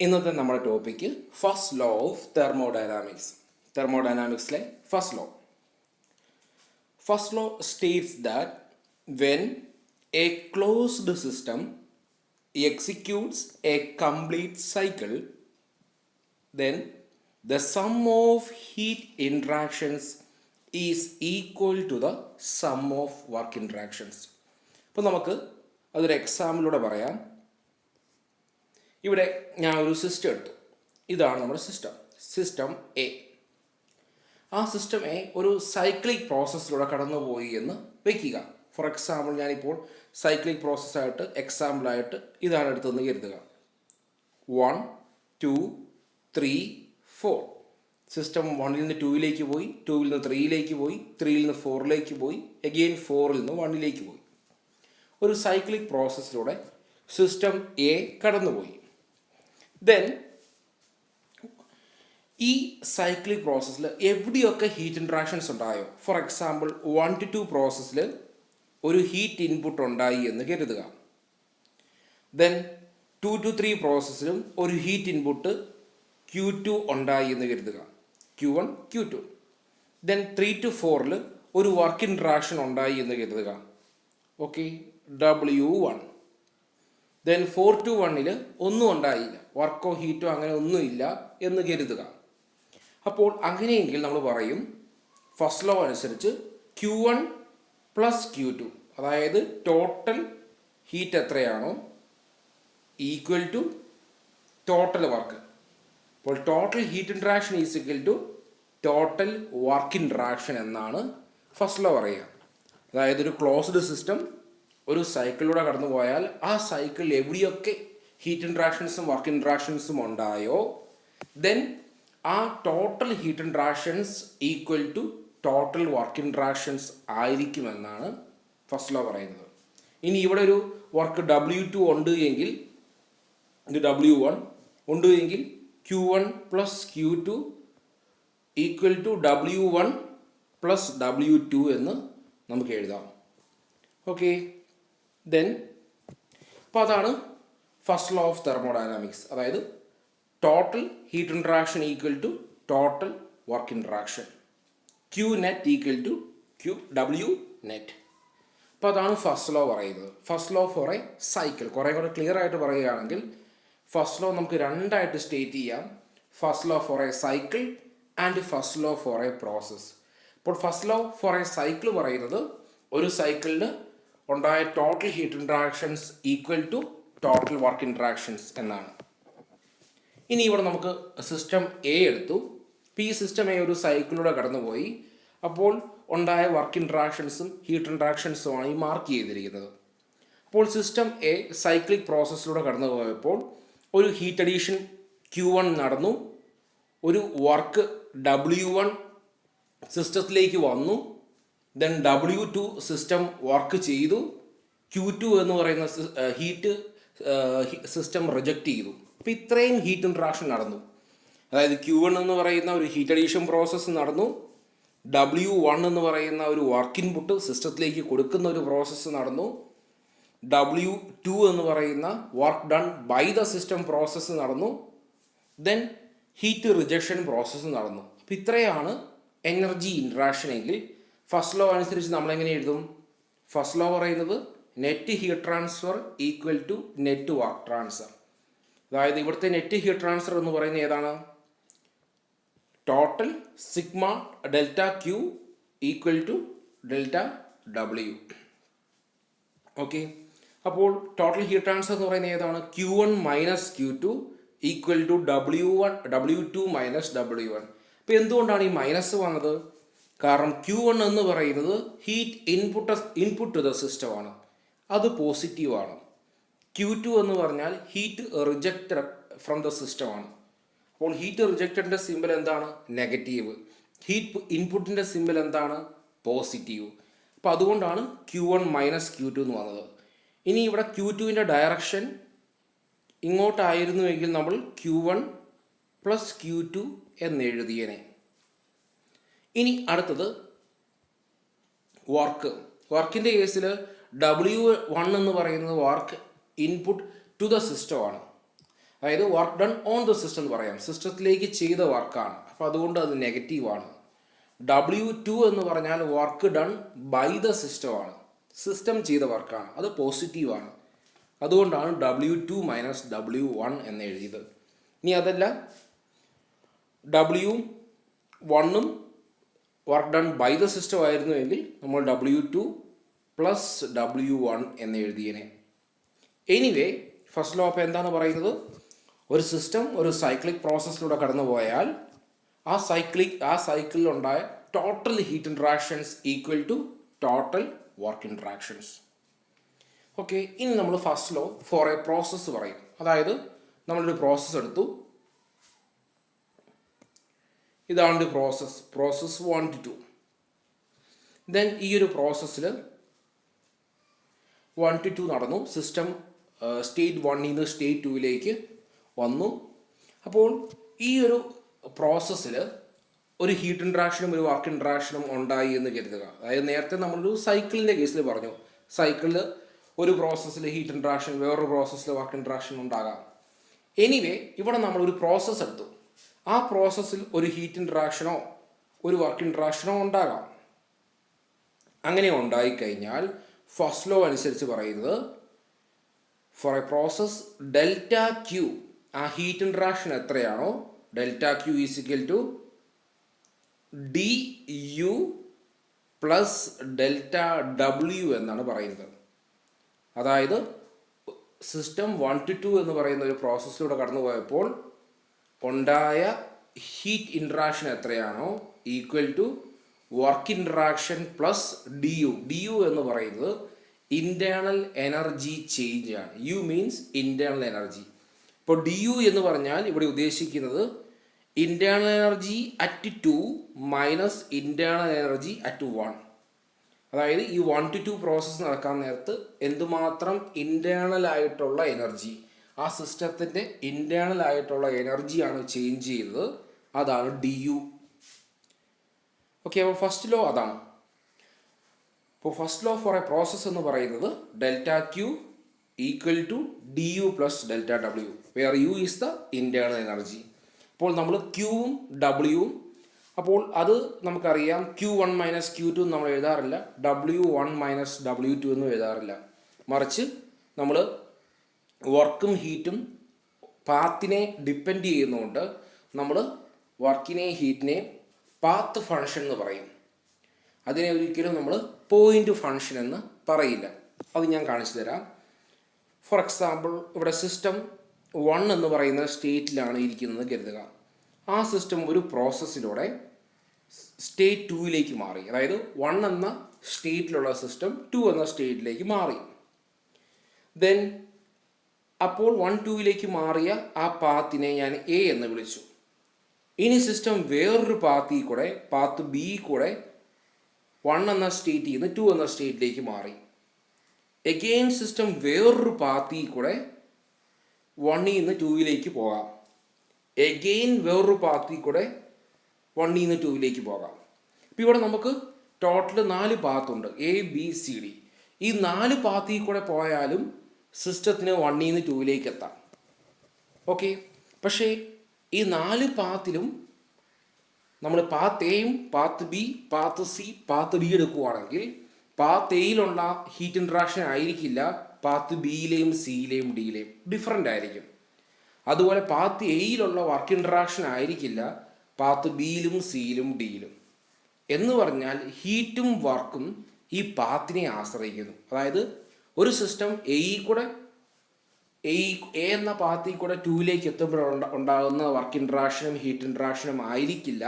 ഇന്നത്തെ നമ്മുടെ topic first law of thermodynamics. തെർമോഡൈനാമിക്സിലെ first law. First law states that when a closed system executes a complete cycle, then the sum of heat interactions is equal to the sum of work interactions. അപ്പോൾ നമുക്ക് അതൊരു എക്സാമ്പിളിലൂടെ പറയാം. ഇവിടെ ഞാൻ ഒരു system എടുത്തു. ഇതാണ് നമ്മുടെ സിസ്റ്റം എ. ആ സിസ്റ്റം എ ഒരു സൈക്ലിക് പ്രോസസ്സിലൂടെ കടന്നുപോയി എന്ന് വയ്ക്കുക. ഫോർ എക്സാമ്പിൾ ഞാനിപ്പോൾ സൈക്ലിക് പ്രോസസ്സായിട്ട് എക്സാമ്പിളായിട്ട് ഇതാണ് എടുത്തതെന്ന് കരുതുക. 1, 2, 3, 4. സിസ്റ്റം 1ൽ നിന്ന് 2ലേക്ക് പോയി, 2ൽ നിന്ന് 3ലേക്ക് പോയി, 3ൽ നിന്ന് 4ലേക്ക് പോയി, അഗെയിൻ 4ൽ നിന്ന് 1ലേക്ക് പോയി. ഒരു സൈക്ലിക് പ്രോസസ്സിലൂടെ സിസ്റ്റം എ കടന്നുപോയി. ദെൻ ഈ സൈക്ലിക് പ്രോസസ്സിൽ എവിടെയൊക്കെ ഹീറ്റ് ഇൻട്രാക്ഷൻസ് ഉണ്ടായോ, ഫോർ എക്സാമ്പിൾ 1 to 2 പ്രോസസ്സിൽ ഒരു ഹീറ്റ് ഇൻപുട്ട് ഉണ്ടായി എന്ന് കരുതുക. ദെൻ 2 to 3 പ്രോസസ്സിലും ഒരു ഹീറ്റ് ഇൻപുട്ട് Q2 ഉണ്ടായി എന്ന് കരുതുക, Q1, Q2. ദെൻ 3 to 4ൽ ഒരു വർക്ക് ഇൻട്രാക്ഷൻ ഉണ്ടായി എന്ന് കരുതുക, ഓക്കെ, W1. ദെൻ 4 to 1ൽ ഒന്നും ഉണ്ടായില്ല, വർക്കോ ഹീറ്റോ അങ്ങനെ ഒന്നുമില്ല എന്ന് കരുതുക. അപ്പോൾ അങ്ങനെയെങ്കിൽ നമ്മൾ പറയും ഫസ്റ്റ് ലോ അനുസരിച്ച് Q1 പ്ലസ് Q2, അതായത് ടോട്ടൽ ഹീറ്റ് എത്രയാണോ ഈക്വൽ ടു ടോട്ടൽ വർക്ക്. അപ്പോൾ total heat interaction is equal to total work interaction എന്നാണ് ഫസ്റ്റ് ലോ പറയുക. അതായത് ഒരു ക്ലോസ്ഡ് സിസ്റ്റം ഒരു സൈക്കിളിലൂടെ കടന്നു പോയാൽ ആ സൈക്കിളിൽ എവിടെയൊക്കെ ഹീറ്റ് ഇൻട്രാക്ഷൻസും വർക്ക് ഇൻട്രാക്ഷൻസും ഉണ്ടായോ ദെൻ ആ total heat interactions equal to total work interactions ആയിരിക്കുമെന്നാണ് ഫസ്റ്റ് ലോ പറയുന്നത്. ഇനി ഇവിടെ ഒരു വർക്ക് W2 ഉണ്ട് എങ്കിൽ ഇത് W1 ഉണ്ട് എങ്കിൽ Q1 plus Q2 equal to W1 plus W2 എന്ന് നമുക്ക് എഴുതാം. ഓക്കെ, ദെൻ അപ്പോൾ അതാണ് ഫസ്റ്റ് ലോ ഓഫ് തെർമോഡൈനാമിക്സ്. അതായത് total heat interaction equal to total work interaction, Q net equal to W net. അപ്പോൾ അതാണ് ഫസ്റ്റ് ലോ പറയുന്നത്. First law for a cycle. കുറേ കൂടെ ക്ലിയർ ആയിട്ട് പറയുകയാണെങ്കിൽ ഫസ്റ്റ് ലോ നമുക്ക് രണ്ടായിട്ട് സ്റ്റേറ്റ് ചെയ്യാം. First law for a cycle and first law for a process. ഇപ്പോൾ first law for a cycle പറയുന്നത് ഒരു സൈക്കിളിന് ഉണ്ടായ total heat interactions equal to total work interactions എന്നാണ്. ഇനി ഇവിടെ നമുക്ക് സിസ്റ്റം എ എടുത്തു. ഇപ്പോൾ ഈ സിസ്റ്റം എ ഒരു സൈക്കിളിലൂടെ കടന്നുപോയി. അപ്പോൾ ഉണ്ടായ വർക്ക് ഇൻട്രാക്ഷൻസും ഹീറ്റ് ഇൻട്രാക്ഷൻസുമാണ് ഈ മാർക്ക് ചെയ്തിരിക്കുന്നത്. അപ്പോൾ സിസ്റ്റം എ സൈക്ലിക് പ്രോസസ്സിലൂടെ കടന്നു പോയപ്പോൾ ഒരു ഹീറ്റ് അഡീഷൻ Q1 നടന്നു, ഒരു വർക്ക് W1 സിസ്റ്റത്തിലേക്ക് വന്നു, ദെൻ W2 സിസ്റ്റം വർക്ക് ചെയ്തു, Q2 എന്ന് പറയുന്ന ഹീറ്റ് സിസ്റ്റം റിജക്റ്റ് ചെയ്തു. അപ്പോൾ ഇത്രയും ഹീറ്റ് ഇൻട്രാക്ഷൻ നടന്നു. അതായത് Q1 എന്ന് പറയുന്ന ഒരു ഹീറ്റ് അഡീഷൻ പ്രോസസ്സ് നടന്നു, W1 എന്ന് പറയുന്ന ഒരു വർക്ക് ഇൻപുട്ട് സിസ്റ്റത്തിലേക്ക് കൊടുക്കുന്ന ഒരു പ്രോസസ്സ് നടന്നു, W2 എന്ന് പറയുന്ന work done by the system process നടന്നു, ദെൻ ഹീറ്റ് റിജക്ഷൻ പ്രോസസ്സ് നടന്നു. അപ്പോൾ ഇത്രയാണ് എനർജി ഇൻട്രാക്ഷൻ എങ്കിൽ ഫസ്റ്റ് ലോ അനുസരിച്ച് നമ്മളെങ്ങനെ എഴുതും? ഫസ്റ്റ് ലോ പറയുന്നത് net heat transfer equal to net work transfer. അതായത് ഇവിടുത്തെ നെറ്റ് ഹീറ്റ് ട്രാൻസ്ഫർ എന്ന് പറയുന്നത് ഏതാണ്? Total sigma delta Q equal to delta W. Okay, അപ്പോൾ ടോട്ടൽ ഹീറ്റ് ട്രാൻസ്ഫർ എന്ന് പറയുന്നത് ഏതാണ്? Q1 minus Q2 equal to W2 minus W1. അപ്പോൾ എന്തുകൊണ്ടാണ് ഈ മൈനസ് വന്നത്? കാരണം Q1 എന്ന് പറയുന്നത് ഹീറ്റ് ഇൻപുട്ട് ടു ദ സിസ്റ്റമാണ്, അത് പോസിറ്റീവാണ്. Q2 എന്ന് പറഞ്ഞാൽ ഹീറ്റ് റിജക്റ്റഡ് ഫ്രം ദ സിസ്റ്റമാണ്. അപ്പോൾ ഹീറ്റ് റിജക്റ്റഡിൻ്റെ സിമ്പിൾ എന്താണ്? നെഗറ്റീവ്. ഹീറ്റ് ഇൻപുട്ടിൻ്റെ സിമ്പിൾ എന്താണ്? പോസിറ്റീവ്. അപ്പോൾ അതുകൊണ്ടാണ് Q1 മൈനസ് Q2 എന്ന് വന്നത്. ഇനി ഇവിടെ Q2വിൻ്റെ ഡയറക്ഷൻ ഇങ്ങോട്ടായിരുന്നുവെങ്കിൽ നമ്മൾ Q1 പ്ലസ് Q2 എന്ന് എഴുതിയേനെ. ഇനി അടുത്തത് വർക്കിൻ്റെ കേസിൽ W1 എന്ന് പറയുന്നത് വർക്ക് ഇൻപുട്ട് ടു ദ സിസ്റ്റമാണ്. അതായത് work done on the system എന്ന് പറയാം, സിസ്റ്റത്തിലേക്ക് ചെയ്ത വർക്കാണ്, അപ്പോൾ അതുകൊണ്ട് അത് നെഗറ്റീവാണ്. W2 എന്ന് പറഞ്ഞാൽ വർക്ക് ഡൺ ബൈ ദ സിസ്റ്റമാണ്, സിസ്റ്റം ചെയ്ത വർക്കാണ്, അത് പോസിറ്റീവാണ്. അതുകൊണ്ടാണ് W2 മൈനസ് W1 എന്ന് എഴുതിയത്. ഇനി അതല്ല W1ഉം work done by the system ആയിരുന്നുവെങ്കിൽ നമ്മൾ W2 പ്ലസ് W1 എന്ന് എഴുതിയേനെ. എനിവേ ഫസ്റ്റ് ലോ അപ്പോൾ എന്താണ് പറയുന്നത്? ഒരു സിസ്റ്റം ഒരു സൈക്ലിക് പ്രോസസ്സിലൂടെ കടന്നു പോയാൽ ആ സൈക്കിളിലുണ്ടായ total heat interactions equal to total work interactions. Okay, ഇനി നമ്മൾ first law for a process പറയും. അതായത് നമ്മളൊരു പ്രോസസ്സ് എടുത്തു, ഇതാണ് പ്രോസസ്സ് 1 to 2. ദെൻ ഈ ഒരു പ്രോസസ്സിൽ 1 to 2 നടന്നു, സിസ്റ്റം സ്റ്റേറ്റ് 1 നിന്ന് സ്റ്റേറ്റ് 2ലേക്ക് വന്നു. അപ്പോൾ ഈ ഒരു പ്രോസസ്സിൽ ഒരു ഹീറ്റ് ഇൻട്രാക്ഷനും ഒരു വർക്ക് ഇൻട്രാക്ഷനും ഉണ്ടായി എന്ന് കരുതുക. അതായത് നേരത്തെ നമ്മളൊരു സൈക്കിളിൻ്റെ കേസിൽ പറഞ്ഞു, സൈക്കിളിൽ ഒരു പ്രോസസ്സിൽ ഹീറ്റ് ഇൻട്രാക്ഷൻ, വേറൊരു പ്രോസസ്സിൽ വർക്ക് ഇൻട്രാക്ഷൻ ഉണ്ടാകാം. എനിവേ ഇവിടെ നമ്മളൊരു പ്രോസസ്സ് എടുത്തു, ആ പ്രോസസ്സിൽ ഒരു ഹീറ്റ് ഇൻട്രാക്ഷനോ ഒരു വർക്ക് ഇൻട്രാക്ഷനോ ഉണ്ടാകാം. അങ്ങനെ ഉണ്ടായിക്കഴിഞ്ഞാൽ ഫസ്റ്റ് ലോ അനുസരിച്ച് പറയുന്നത് for a process delta Q, ആ ഹീറ്റ് ഇൻട്രാക്ഷൻ എത്രയാണോ delta Q is equal to DU plus delta W എന്നാണ് പറയുന്നത്. അതായത് സിസ്റ്റം 1 to 2 എന്ന് പറയുന്ന ഒരു പ്രോസസ്സിലൂടെ കടന്നു പോയപ്പോൾ ഉണ്ടായ ഹീറ്റ് ഇൻട്രാക്ഷൻ എത്രയാണോ equal to work interaction plus DU എന്ന് പറയുന്നത് ഇൻറ്റേർണൽ എനർജി ചേഞ്ച് ആണ്. U means internal energy. ഇപ്പോൾ DU എന്ന് പറഞ്ഞാൽ ഇവിടെ ഉദ്ദേശിക്കുന്നത് internal energy at 2 minus internal energy at 1. അതായത് ഈ 1 to 2 പ്രോസസ്സ് നടക്കാൻ നേരത്ത് എന്തുമാത്രം ഇൻറ്റേർണൽ ആയിട്ടുള്ള എനർജി, ആ സിസ്റ്റത്തിൻ്റെ ഇൻറ്റേർണൽ ആയിട്ടുള്ള എനർജിയാണ് ചേഞ്ച് ചെയ്തത്, അതാണ് DU. ഓക്കെ, അപ്പോൾ ഫസ്റ്റ് ലോ അതാണ്. ഇപ്പോൾ first law for a process എന്ന് പറയുന്നത് delta Q equal to DU plus delta W, where U is the internal energy. അപ്പോൾ നമ്മൾ ക്യൂവും ഡബ്ല്യുവും, അപ്പോൾ അത് നമുക്കറിയാം, Q1 മൈനസ് Q2 നമ്മൾ എഴുതാറില്ല, W1 മൈനസ് W2 എന്നും എഴുതാറില്ല. മറിച്ച് നമ്മൾ വർക്കും ഹീറ്റും പാത്തിനെ ഡിപ്പെൻഡ് ചെയ്യുന്നതുകൊണ്ട് നമ്മൾ വർക്കിനെയും ഹീറ്റിനെയും പാത്ത് ഫങ്ഷൻ എന്ന് പറയും. അതിനെ ഒരിക്കലും നമ്മൾ പോയിൻ്റ് ഫങ്ഷൻ എന്ന് പറയില്ല. അത് ഞാൻ കാണിച്ചു തരാം. ഫോർ എക്സാമ്പിൾ ഇവിടെ സിസ്റ്റം 1 എന്ന് പറയുന്ന സ്റ്റേറ്റിലാണ് ഇരിക്കുന്നത് കരുതുക. ആ സിസ്റ്റം ഒരു പ്രോസസ്സിലൂടെ സ്റ്റേറ്റ് 2ലേക്ക് മാറി. അതായത് 1 എന്ന സ്റ്റേറ്റിലുള്ള സിസ്റ്റം 2 എന്ന സ്റ്റേറ്റിലേക്ക് മാറി. ദെൻ അപ്പോൾ 1 2ലേക്ക് മാറിയ ആ പാത്തിനെ ഞാൻ A എന്ന് വിളിച്ചു. ഇനി സിസ്റ്റം വേറൊരു പാത്തിൽ കൂടെ, പാത്ത് B കൂടെ 1 എന്ന സ്റ്റേറ്റിൽ നിന്ന് 2 എന്ന സ്റ്റേറ്റിലേക്ക് മാറി. എഗെയിൻ സിസ്റ്റം വേറൊരു പാത്തിൽ കൂടെ 1 നിന്ന് 2ലേക്ക് പോകാം. എഗെയിൻ വേറൊരു പാത്തിൽ കൂടെ 1 നിന്ന് 2ലേക്ക് പോകാം. ഇപ്പോൾ ഇവിടെ നമുക്ക് ടോട്ടൽ 4 പാത്തുണ്ട്, ABCD. ഈ 4 പാത്തിൽ കൂടെ പോയാലും സിസ്റ്റത്തിന് 1 നിന്ന് 2ലേക്ക് എത്താം. ഓക്കെ, പക്ഷേ ഈ 4 പാത്തിലും നമ്മൾ പാത്ത് എയും path B, path C, path D എടുക്കുകയാണെങ്കിൽ പാത്ത് എയിലുള്ള ഹീറ്റ് ഇൻട്രാക്ഷൻ ആയിരിക്കില്ല പാത്ത് ബിയിലെയും സിയിലെയും ഡിയിലെയും, ഡിഫറൻ്റ് ആയിരിക്കും. അതുപോലെ പാത്ത് എയിലുള്ള വർക്ക് ഇൻട്രാക്ഷൻ ആയിരിക്കില്ല പാത്ത് ബിയിലും സിയിലും ഡിയിലും. എന്ന് പറഞ്ഞാൽ ഹീറ്റും വർക്കും ഈ പാത്തിനെ ആശ്രയിക്കുന്നു. അതായത് ഒരു സിസ്റ്റം എ എന്ന പാത്തിൽ കൂടെ 2ലേക്ക് എത്തുമ്പോൾ ഉണ്ടാകുന്ന വർക്ക് ഇൻട്രാക്ഷനും ഹീറ്റ് ഇൻട്രാക്ഷനും ആയിരിക്കില്ല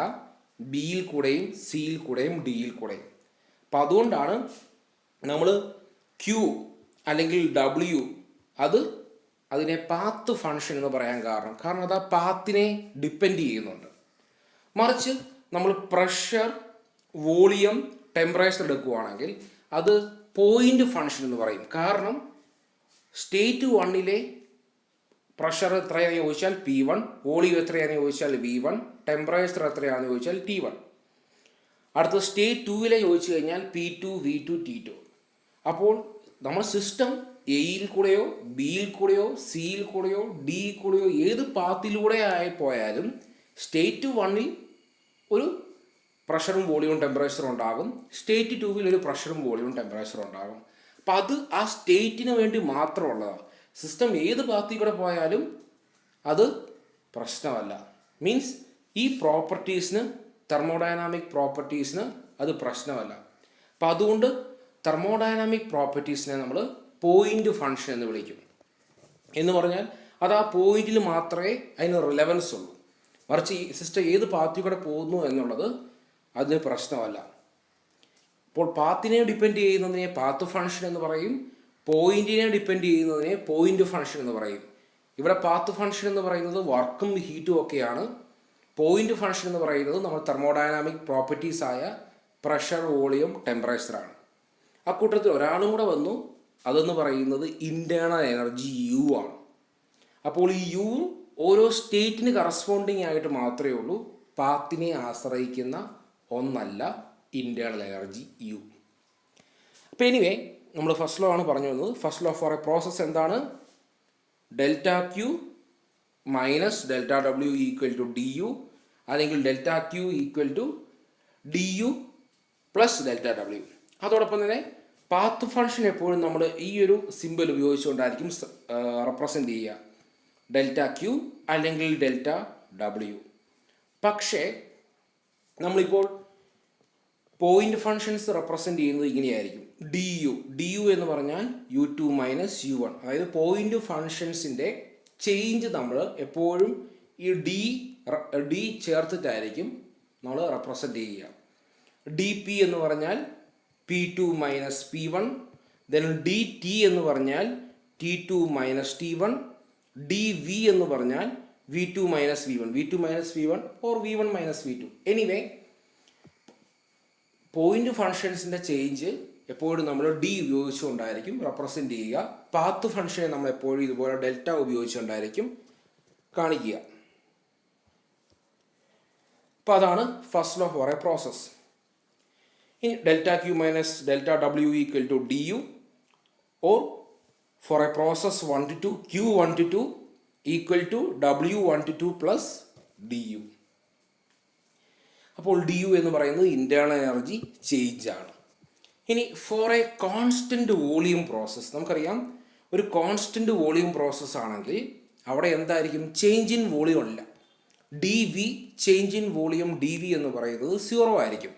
ബിയിൽ കൂടെയും സിയിൽ കൂടെയും ഡിയിൽ കൂടെയും. അപ്പം അതുകൊണ്ടാണ് നമ്മൾ Q അല്ലെങ്കിൽ W അതിനെ പാത്ത് ഫങ്ഷൻ എന്ന് പറയാൻ കാരണം അത് ആ പാത്തിനെ ഡിപ്പെൻഡ് ചെയ്യുന്നുണ്ട്. മറിച്ച് നമ്മൾ പ്രഷർ, വോളിയം, ടെമ്പറേച്ചർ എടുക്കുകയാണെങ്കിൽ അത് പോയിൻ്റ് ഫങ്ഷൻ എന്ന് പറയും. കാരണം സ്റ്റേറ്റ് 1ലെ പ്രഷർ എത്രയാണെന്ന് ചോദിച്ചാൽ P1, വോളിയം എത്രയാണെന്ന് ചോദിച്ചാൽ V1, ടെമ്പറേച്ചർ എത്രയാണെന്ന് ചോദിച്ചാൽ T1. അടുത്ത സ്റ്റേറ്റ് 2ലെ ചോദിച്ചു കഴിഞ്ഞാൽ P2, V2, T2. അപ്പോൾ നമ്മൾ സിസ്റ്റം എയിൽ കൂടെയോ ബിയിൽ കൂടെയോ സിയിൽ കൂടെയോ ഡിയിൽ കൂടെയോ ഏത് പാത്തിലൂടെ ആയി പോയാലും സ്റ്റേറ്റ് 1-ൽ ഒരു പ്രഷറും വോളിയവും ടെമ്പറേച്ചറും ഉണ്ടാകും, സ്റ്റേറ്റ് 2-ൽ ഒരു പ്രഷറും വോളിയവും ടെമ്പറേച്ചറും ഉണ്ടാകും. അപ്പം അത് ആ സ്റ്റേറ്റിന് വേണ്ടി മാത്രമുള്ളതാണ്. സിസ്റ്റം ഏത് പാത്തിൽ കൂടെ പോയാലും അത് പ്രശ്നമല്ല. മീൻസ് ഈ പ്രോപ്പർട്ടീസിന്, തെർമോഡൈനാമിക് പ്രോപ്പർട്ടീസിന് അത് പ്രശ്നമല്ല. അപ്പം അതുകൊണ്ട് തെർമോഡൈനാമിക് പ്രോപ്പർട്ടീസിനെ നമ്മൾ പോയിൻ്റ് ഫങ്ഷൻ എന്ന് വിളിക്കും. എന്ന് പറഞ്ഞാൽ അത് ആ പോയിന്റിൽ മാത്രമേ അതിന് റിലവൻസ് ഉള്ളൂ. മറിച്ച് ഈ സിസ്റ്റം ഏത് പാത്തിൽ കൂടെ പോകുന്നു എന്നുള്ളത് അതിന് പ്രശ്നമല്ല. അപ്പോൾ പാത്തിനെ ഡിപ്പെൻഡ് ചെയ്യുന്നതിനെ പാത്ത് ഫങ്ഷൻ എന്ന് പറയും, പോയിന്റിനെ ഡിപ്പെൻഡ് ചെയ്യുന്നതിനെ പോയിന്റ് ഫങ്ഷൻ എന്ന് പറയും. ഇവിടെ പാത്ത് ഫങ്ഷൻ എന്ന് പറയുന്നത് വർക്കും ഹീറ്റും ഒക്കെയാണ്. പോയിന്റ് ഫങ്ഷൻ എന്ന് പറയുന്നത് നമ്മൾ തെർമോഡൈനാമിക് പ്രോപ്പർട്ടീസ് ആയ പ്രഷർ, വോളിയം, ടെമ്പറേച്ചറാണ്. അക്കൂട്ടത്തിൽ ഒരാളും കൂടെ വന്നു, അതെന്ന് പറയുന്നത് ഇൻറ്റേർണൽ എനർജി യു ആണ്. അപ്പോൾ ഈ യു ഓരോ സ്റ്റേറ്റിന് കറസ്പോണ്ടിങ് ആയിട്ട് മാത്രമേ ഉള്ളൂ, പാത്തിനെ ആശ്രയിക്കുന്ന ഒന്നല്ല ഇൻറ്റേർണൽ എനർജി യു. അപ്പോൾ എനിവേ നമ്മൾ ഫസ്റ്റ് ലോ ആണ് പറഞ്ഞു വന്നത്. First law for a process എന്താണ്? Delta Q minus delta W equal to D U, അല്ലെങ്കിൽ delta Q equal to D U plus delta W. അതോടൊപ്പം തന്നെ പാത്ത് ഫങ്ഷൻ എപ്പോഴും നമ്മൾ ഈ ഒരു സിമ്പിൾ ഉപയോഗിച്ചുകൊണ്ടായിരിക്കും റെപ്രസെൻ്റ് ചെയ്യുക, ഡെൽറ്റ ക്യു അല്ലെങ്കിൽ ഡെൽറ്റ ഡബ്ല്യു. പക്ഷേ നമ്മളിപ്പോൾ പോയിന്റ് ഫങ്ഷൻസ് റെപ്രസെൻ്റ് ചെയ്യുന്നത് ഇങ്ങനെയായിരിക്കും, ഡി യു എന്ന് പറഞ്ഞാൽ u2 മൈനസ് u1. അതായത് പോയിന്റ് ഫങ്ഷൻസിൻ്റെ ചേഞ്ച് നമ്മൾ എപ്പോഴും ഈ ഡി ചേർത്തിട്ടായിരിക്കും നമ്മൾ റെപ്രസെൻ്റ് ചെയ്യുക. ഡി പി എന്ന് പറഞ്ഞാൽ P2 minus P1, then D T എന്ന് പറഞ്ഞാൽ T2 minus T1, D V എന്ന് പറഞ്ഞാൽ V2 minus V1 or V1 minus V2. Anyway point ഫങ്ഷൻസിൻ്റെ ചേഞ്ച് എപ്പോഴും നമ്മൾ ഡി ഉപയോഗിച്ചുകൊണ്ടായിരിക്കും റെപ്രസെൻ്റ് ചെയ്യുക. പാത്ത് ഫങ്ഷനെ നമ്മൾ എപ്പോഴും ഇതുപോലെ ഡെൽറ്റ ഉപയോഗിച്ചുകൊണ്ടായിരിക്കും കാണിക്കുക. അപ്പോൾ അതാണ് first law for a process. ഇനി delta Q minus delta W equal to D U, or for a process 1 to 2 Q1 to 2 equal to W1 to 2 plus D U. അപ്പോൾ ഡി യു എന്ന് പറയുന്നത് internal energy change ആണ്. ഇനി for a constant volume process, നമുക്കറിയാം ഒരു constant volume process ആണെങ്കിൽ അവിടെ എന്തായിരിക്കും? ചേഞ്ച് ഇൻ വോളിയം അല്ല, D V change in volume D V എന്ന് പറയുന്നത് 0 ആയിരിക്കും.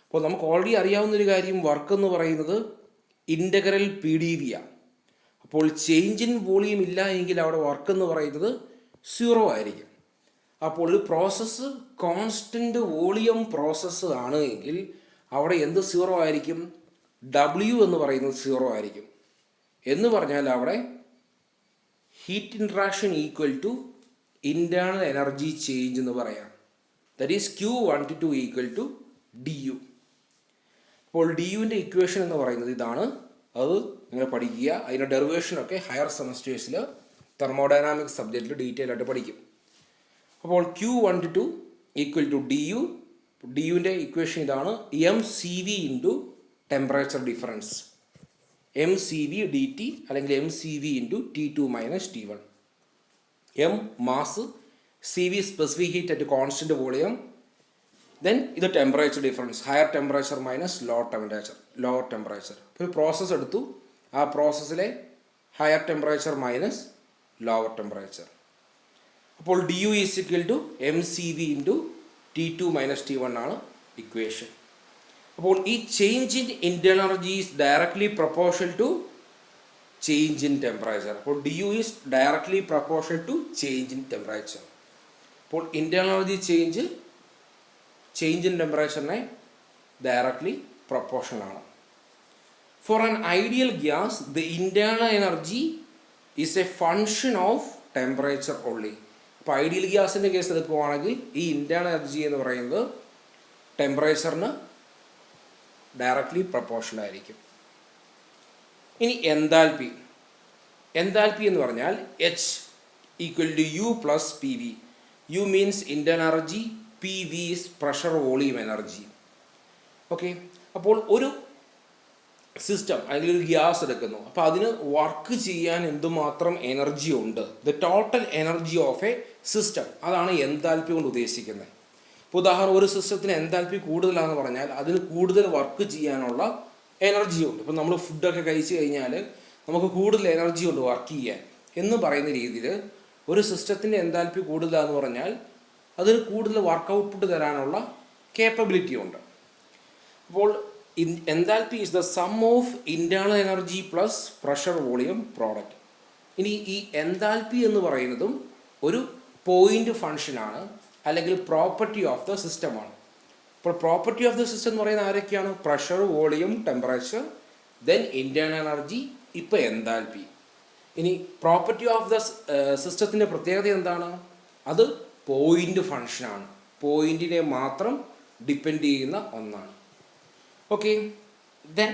അപ്പോൾ നമുക്ക് ഓൾറെഡി അറിയാവുന്നൊരു കാര്യം, വർക്ക് എന്ന് പറയുന്നത് ഇൻ്റഗ്രൽ പി ഡി വി ആണ്. അപ്പോൾ ചേഞ്ച് ഇൻ വോളിയം ഇല്ല എങ്കിൽ അവിടെ വർക്ക് എന്ന് പറയുന്നത് 0 ആയിരിക്കും. അപ്പോൾ ഒരു പ്രോസസ്സ് കോൺസ്റ്റൻറ്റ് വോളിയം പ്രോസസ്സ് ആണ് എങ്കിൽ അവിടെ എന്ത് 0 ആയിരിക്കും? ഡബ്ല്യു എന്ന് പറയുന്നത് 0 ആയിരിക്കും. എന്ന് പറഞ്ഞാൽ അവിടെ heat interaction equal to internal energy change എന്ന് പറയാം. That is Q1 to 2 equal to D U. അപ്പോൾ ഡി യുവിൻ്റെ ഇക്വേഷൻ എന്ന് പറയുന്നത് ഇതാണ്. അത് നിങ്ങൾ പഠിക്കുക. അതിൻ്റെ ഡെറിവേഷനൊക്കെ ഹയർ സെമസ്റ്റേഴ്സിൽ തെർമോഡൈനാമിക്സ് സബ്ജക്റ്റിൽ ഡീറ്റെയിൽ ആയിട്ട് പഠിക്കും. അപ്പോൾ Q1 to 2 equal to D U. D യുവിൻ്റെ ഇക്വേഷൻ ഇതാണ്, M C V into temperature difference, M C V D T അല്ലെങ്കിൽ M C V into T2 minus T1. M mass, C V specific heat at constant volume, then ഇത് temperature difference, higher temperature minus lower temperature. ഒരു process എടുത്തു, ആ പ്രോസസ്സിലെ higher temperature minus lower temperature. അപ്പോൾ D U is equal to M C V into T2 minus T1 ആണ് equation. അപ്പോൾ ഈ change in internal energy is directly proportional to change in temperature. അപ്പോൾ D U is directly proportional to change in temperature. അപ്പോൾ internal energy change in ടെമ്പറേച്ചറിനെ directly proportional ആണ്. For an ideal gas the internal energy is a function of temperature only. അപ്പോൾ ideal ഗ്യാസിൻ്റെ case എടുക്കുകയാണെങ്കിൽ ഈ internal energy എന്ന് പറയുന്നത് ടെമ്പറേച്ചറിന് directly proportional ആയിരിക്കും. ഇനി എൻതാൽപ്പി എന്ന് പറഞ്ഞാൽ H equal to U plus P V. U means internal energy, P V is pressure volume energy. Okay, അപ്പോൾ ഒരു സിസ്റ്റം അല്ലെങ്കിൽ ഒരു ഗ്യാസ് എടുക്കുന്നു, അപ്പോൾ അതിന് വർക്ക് ചെയ്യാൻ എന്തുമാത്രം എനർജി ഉണ്ട്, the total energy of A system, അതാണ് എൻതാൽപ്പി കൊണ്ട് ഉദ്ദേശിക്കുന്നത്. ഇപ്പോൾ ഉദാഹരണം, ഒരു സിസ്റ്റത്തിന് എൻതാൽപ്പി കൂടുതലാണെന്ന് പറഞ്ഞാൽ അതിന് കൂടുതൽ വർക്ക് ചെയ്യാനുള്ള എനർജി ഉണ്ട്. ഇപ്പം നമ്മൾ ഫുഡൊക്കെ കഴിച്ച് കഴിഞ്ഞാൽ നമുക്ക് കൂടുതൽ എനർജി ഉണ്ട് വർക്ക് ചെയ്യാൻ എന്ന് പറയുന്ന രീതിയിൽ ഒരു സിസ്റ്റത്തിൻ്റെ എൻതാൽപ്പി കൂടുതലാണെന്ന് പറഞ്ഞാൽ അതിന് കൂടുതൽ വർക്ക് ഔട്ട്പുട്ട് തരാനുള്ള കേപ്പബിലിറ്റി ഉണ്ട്. അപ്പോൾ enthalpy is the sum of internal energy plus pressure volume product. ഇനി ഈ എൻതാൽപ്പി എന്ന് പറയുന്നതും ഒരു പോയിൻ്റ് ഫങ്ഷനാണ്, അല്ലെങ്കിൽ പ്രോപ്പർട്ടി ഓഫ് ദ സിസ്റ്റമാണ്. അപ്പോൾ പ്രോപ്പർട്ടി ഓഫ് ദ സിസ്റ്റം എന്ന് പറയുന്നത് ആരൊക്കെയാണ്? Pressure, volume, temperature, then internal energy, ഇപ്പോൾ എൻതാൽപ്പി. ഇനി പ്രോപ്പർട്ടി ഓഫ് ദ സിസ്റ്റത്തിൻ്റെ പ്രത്യേകത എന്താണ്? അത് പോയിൻ്റ് ഫങ്ഷനാണ്, പോയിൻറ്റിനെ മാത്രം ഡിപ്പെൻഡ് ചെയ്യുന്ന ഒന്നാണ്. Okay, then